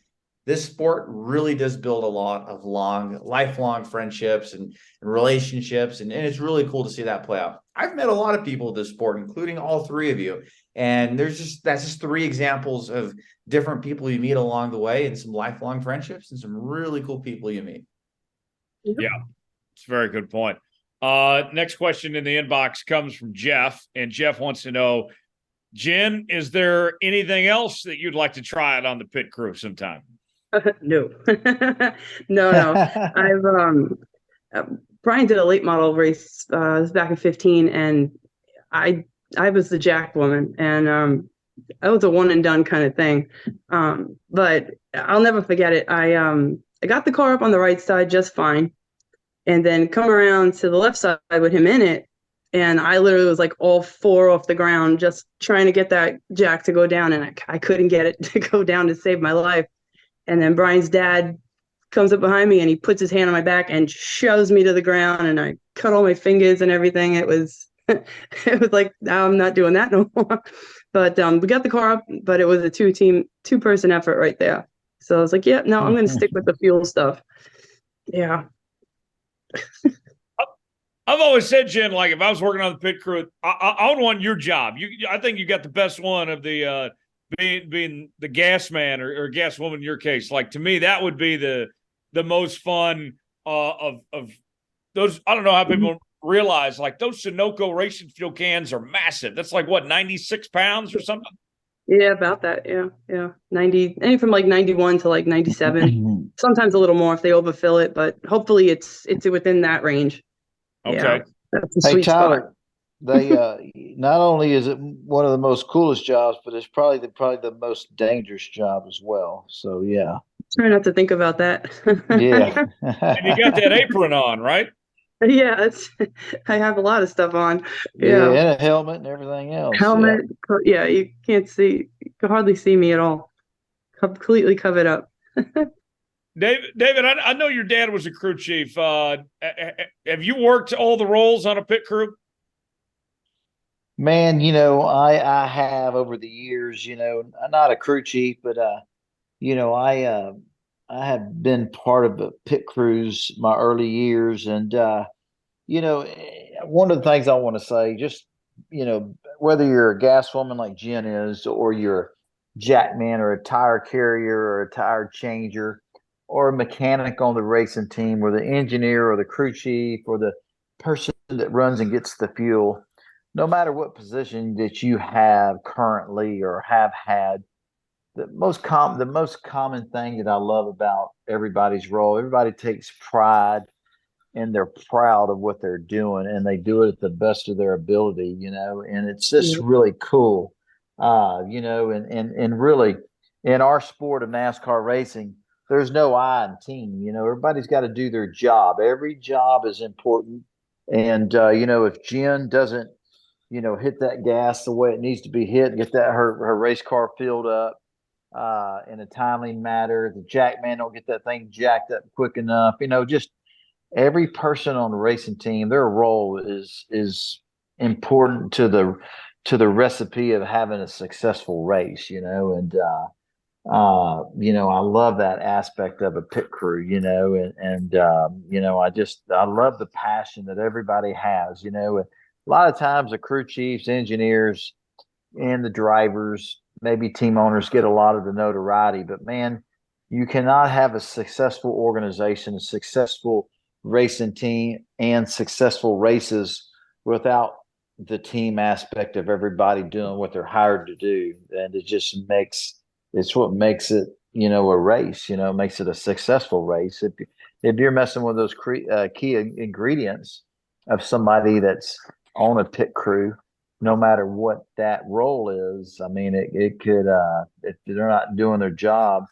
Speaker 3: This sport really does build a lot of lifelong friendships and relationships. And it's really cool to see that play out. I've met a lot of people with this sport, including all three of you. And that's just three examples of different people you meet along the way and some lifelong friendships and some really cool people you meet.
Speaker 1: Yeah, it's a very good point. Next question in the inbox comes from Jeff, and Jeff wants to know, Jen, is there anything else that you'd like to try out on the pit crew sometime?
Speaker 4: No, no. Brian did a late model race it was back in 15, and I was the jack woman, and that was a one and done kind of thing. But I'll never forget it. I got the car up on the right side just fine, and then come around to the left side with him in it, and I literally was like all four off the ground just trying to get that jack to go down, and I couldn't get it to go down to save my life. And then Brian's dad comes up behind me and he puts his hand on my back and shoves me to the ground, and I cut all my fingers and everything. It was it was like, now I'm not doing that no more. But we got the car up, but it was a two-person effort right there. So I was like, yeah, no, I'm going to stick with the fuel stuff. Yeah.
Speaker 1: I've always said, Jen, like if I was working on the pit crew, I would want your job. I think you got the best one of the being the gas man or gas woman in your case. Like to me, that would be the most fun of those. I don't know how people realize, like those Sunoco racing fuel cans are massive. That's like what, 96 pounds or something?
Speaker 4: Yeah, about that. Yeah. 90, anything from like 91 to like 97. Sometimes a little more if they overfill it, but hopefully it's within that range.
Speaker 1: Okay.
Speaker 4: Yeah, that's the
Speaker 5: Hey,
Speaker 4: sweet spot.
Speaker 5: Tyler, they not only is it one of the most coolest jobs, but it's probably the most dangerous job as well. So yeah.
Speaker 4: Try not to think about that.
Speaker 5: Yeah.
Speaker 1: And you got that apron on, right?
Speaker 4: Yeah, I have a lot of stuff on.
Speaker 5: Yeah,
Speaker 4: Yeah.
Speaker 5: and a helmet and everything else.
Speaker 4: Helmet. Yeah, you can't see. You can hardly see me at all. Completely covered up.
Speaker 1: David, I know your dad was a crew chief. Have you worked all the roles on a pit crew?
Speaker 5: Man, I have over the years, I'm not a crew chief, but I have been part of the pit crews my early years, and one of the things I want to say, just whether you're a gas woman like Jen is, or you're a jackman or a tire carrier or a tire changer or a mechanic on the racing team or the engineer or the crew chief or the person that runs and gets the fuel, no matter what position that you have currently or have had, the most common thing that I love about everybody's role, everybody takes pride and they're proud of what they're doing, and they do it at the best of their ability, and it's just really cool. And really in our sport of NASCAR racing, there's no I in team. Everybody's got to do their job. Every job is important. And if Jen doesn't, hit that gas the way it needs to be hit, get that her race car filled up in a timely manner, the jack man don't get that thing jacked up quick enough, just every person on the racing team, their role is important to the recipe of having a successful race, and I love that aspect of a pit crew, I love the passion that everybody has, a lot of times the crew chiefs, engineers, and the drivers, maybe team owners get a lot of the notoriety, but man, you cannot have a successful organization, a successful racing team, and successful races without the team aspect of everybody doing what they're hired to do. And it's what makes it, a race, makes it a successful race. If you're messing with those key ingredients of somebody that's on a pit crew, no matter what that role is, I mean, it could, if they're not doing their job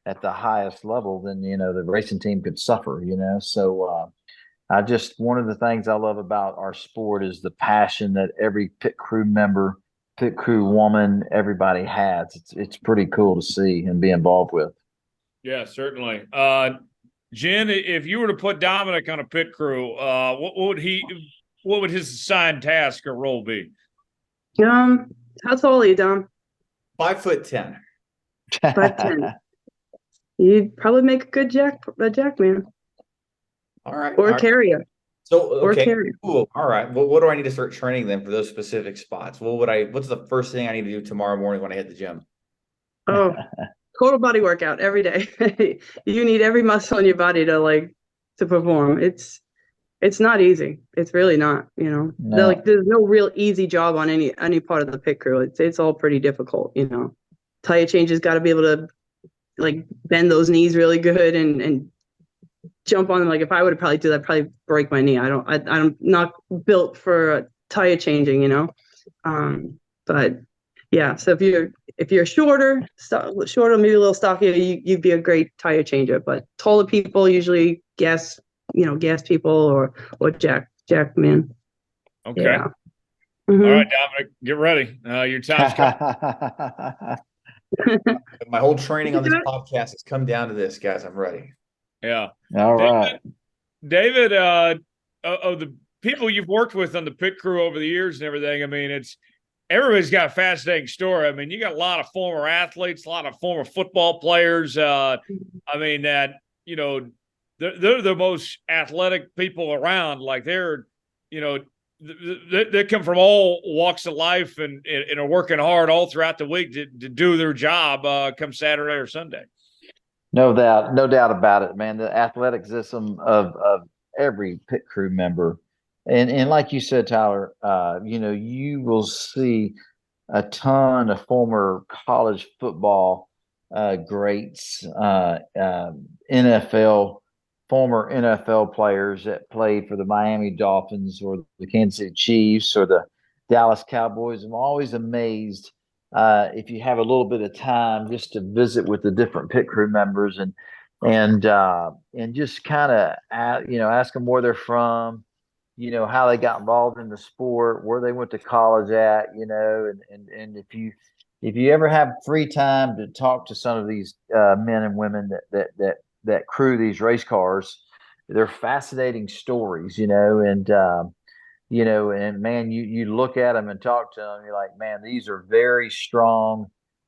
Speaker 5: at the highest level, then, the racing team could suffer, So one of the things I love about our sport is the passion that every pit crew member, pit crew woman, everybody has. It's pretty cool to see and be involved with.
Speaker 1: Yeah, certainly. Jen, if you were to put Dominic on a pit crew, what would his assigned task or role be?
Speaker 4: How tall are you, Dom?
Speaker 3: 5'10".
Speaker 4: 5'10". You'd probably make a good jack man.
Speaker 3: All right.
Speaker 4: Or a carrier.
Speaker 3: So,
Speaker 4: Or
Speaker 3: okay,
Speaker 4: carrier.
Speaker 3: cool. All right. Well, what do I need to start training then for those specific spots? What's the first thing I need to do tomorrow morning when I hit the gym?
Speaker 4: Oh, total body workout every day. You need every muscle in your body to to perform. It's not easy. It's really not, you know.
Speaker 5: No.
Speaker 4: There's no real easy job on any part of the pit crew. It's all pretty difficult, you know. Tire changes got to be able to like bend those knees really good and jump on them. Like if I would probably do that, I'd probably break my knee. I'm not built for tire changing, you know. But yeah, so if you're shorter, maybe a little stockier, you'd be a great tire changer. But taller people usually gas people or jack man.
Speaker 1: Okay.
Speaker 4: Yeah.
Speaker 1: All
Speaker 4: Mhm.
Speaker 1: right, Dominic, get ready. Your time's coming.
Speaker 3: My whole training on this podcast has come down to this, guys. I'm ready.
Speaker 1: Yeah.
Speaker 5: All right.
Speaker 1: David, of the people you've worked with on the pit crew over the years and everything, I mean, everybody's got a fascinating story. I mean, you got a lot of former athletes, a lot of former football players. I mean, that, you know, they're the most athletic people around. Like they're, you know, they come from all walks of life and are working hard all throughout the week to do their job come Saturday or Sunday.
Speaker 5: No doubt about it, man. The athleticism of every pit crew member, and like you said, Tyler, you know, you will see a ton of former college football greats, former NFL players that played for the Miami Dolphins or the Kansas City Chiefs or the Dallas Cowboys. I'm always amazed if you have a little bit of time just to visit with the different pit crew members and just kind of ask them where they're from, you know, how they got involved in the sport, where they went to college at, you know, and if you ever have free time to talk to some of these men and women that crew these race cars, they're fascinating stories, you know, and man, you look at them and talk to them, you're like, man, these are very strong,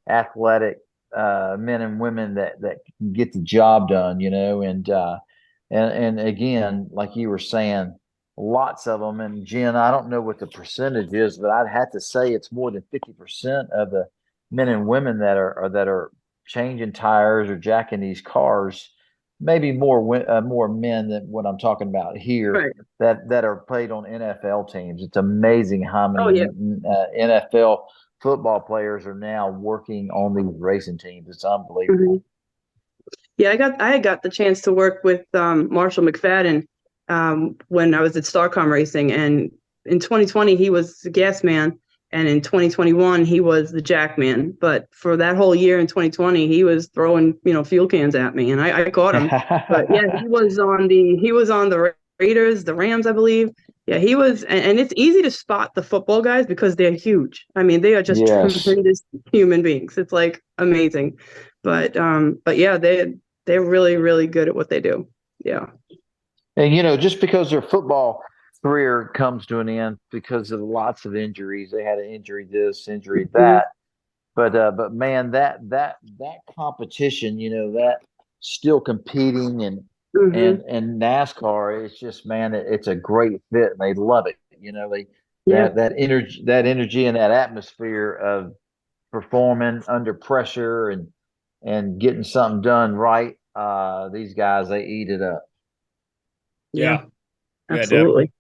Speaker 5: athletic men and women that can get the job done, you know, and again, like you were saying, lots of them. And Jen, I don't know what the percentage is, but I'd have to say it's more than 50% of the men and women that are changing tires or jacking these cars. Maybe more men than what I'm talking about here,
Speaker 4: Right.
Speaker 5: that are played on NFL teams. It's amazing how
Speaker 4: Oh,
Speaker 5: many
Speaker 4: yeah.
Speaker 5: NFL football players are now working on these racing teams. It's unbelievable.
Speaker 4: Mhm. Yeah, I got the chance to work with Marshall McFadden when I was at Starcom Racing, and in 2020 he was the gas man, and in 2021 he was the jack man. But for that whole year in 2020, he was throwing fuel cans at me, and I caught him. But yeah, he was on the Raiders, the Rams, I believe. Yeah, he was, and it's easy to spot the football guys because they're huge. I mean, they are just
Speaker 5: Yes.
Speaker 4: tremendous human beings. It's like amazing. But yeah, they're really, really good at what they do. Yeah.
Speaker 5: And just because their football career comes to an end because of lots of injuries, they had an injury this, injury that. But man, that competition, that still competing and NASCAR, it's just, man, it's a great fit and they love it. That energy and that atmosphere of performing under pressure and getting something done right. These guys, they eat it up.
Speaker 4: Yeah,
Speaker 1: absolutely.
Speaker 4: Yeah,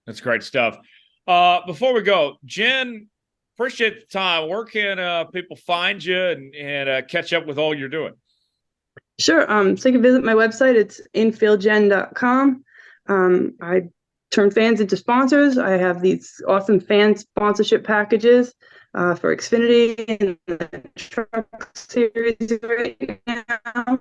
Speaker 1: That's great stuff. Before we go, Jen, appreciate the time. Where can people find you and catch up with all you're doing?
Speaker 4: Sure. So you can visit my website. It's infieldjen.com. I turn fans into sponsors. I have these awesome fan sponsorship packages for Xfinity and the Truck Series right now.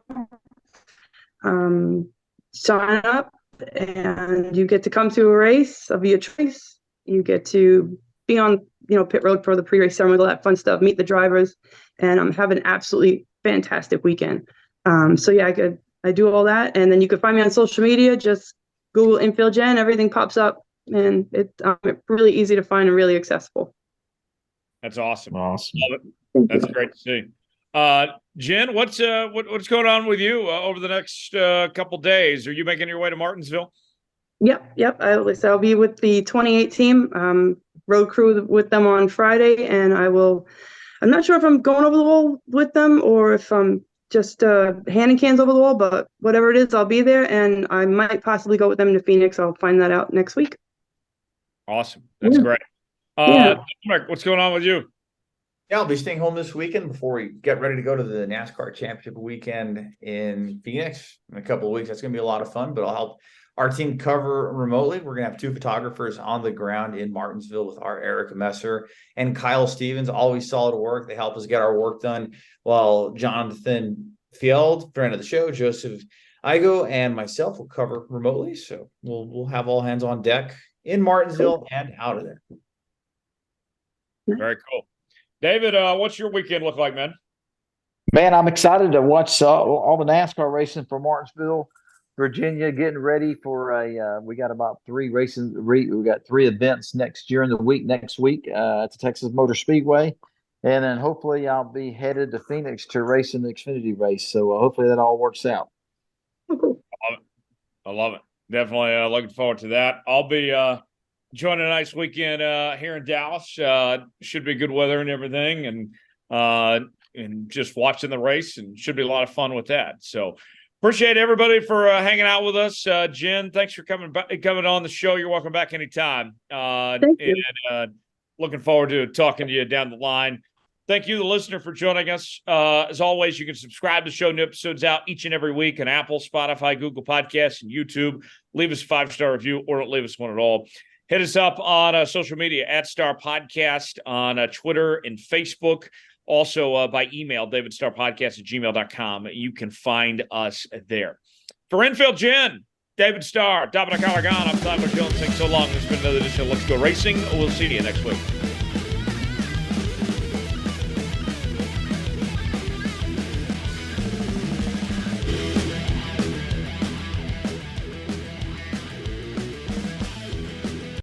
Speaker 4: Sign up and you get to come to a race of your choice. You get to be on pit road for the pre-race ceremony, all that fun stuff, meet the drivers, and have an absolutely fantastic weekend. So yeah, I do all that, and then you can find me on social media. Just Google Infield Jen, everything pops up, and it's really easy to find and really accessible.
Speaker 1: That's awesome.
Speaker 5: Awesome.
Speaker 1: Love it. That's great to see. Jen, what's going on with you over the next couple days? Are you making your way to Martinsville?
Speaker 4: Yep. I'll be with the 28 team road crew with them on Friday, and I'm not sure if I'm going over the wall with them or if I'm just handing cans over the wall, but whatever it is, I'll be there, and I might possibly go with them to Phoenix. I'll find that out next week.
Speaker 1: Awesome. That's
Speaker 4: Yeah.
Speaker 1: great.
Speaker 4: Yeah.
Speaker 1: Mark, what's going on with you?
Speaker 3: Yeah, I'll be staying home this weekend before we get ready to go to the NASCAR Championship weekend in Phoenix in a couple of weeks. That's going to be a lot of fun, but I'll help our team cover remotely. We're going to have 2 photographers on the ground in Martinsville with our Erica Messer and Kyle Stevens, always solid work. They help us get our work done, while Jonathan Field, friend of the show, Joseph Igo, and myself will cover remotely. So we'll have all hands on deck in Martinsville and out of there.
Speaker 1: Very cool. David, what's your weekend look like, man?
Speaker 5: Man, I'm excited to watch all the NASCAR racing for Martinsville, Virginia, getting ready for we got about 3 races. We got 3 events next week at the Texas Motor Speedway. And then hopefully I'll be headed to Phoenix to race in the Xfinity race. So hopefully that all works out.
Speaker 4: Oh, cool.
Speaker 1: I love it. Definitely looking forward to that. I'll be enjoying a nice weekend here in Dallas. Should be good weather and everything, and just watching the race, and should be a lot of fun with that. So appreciate everybody for hanging out with us. Jen, thanks for coming on the show. You're welcome back anytime.
Speaker 4: Thank you.
Speaker 1: And looking forward to talking to you down the line. Thank you, the listener, for joining us. As always, you can subscribe to the show. New episodes out each and every week on Apple, Spotify, Google Podcasts, and YouTube. Leave us a 5-star review, or don't leave us one at all. Hit us up on social media at Starr Podcast on Twitter and Facebook. Also by email, davidstarrpodcast@gmail.com. You can find us there. For Infield Jen, David Starr, Dominic Allergan, I'm Tyler Jones. Thanks so long. This has been another edition of Let's Go Racing. We'll see you next week.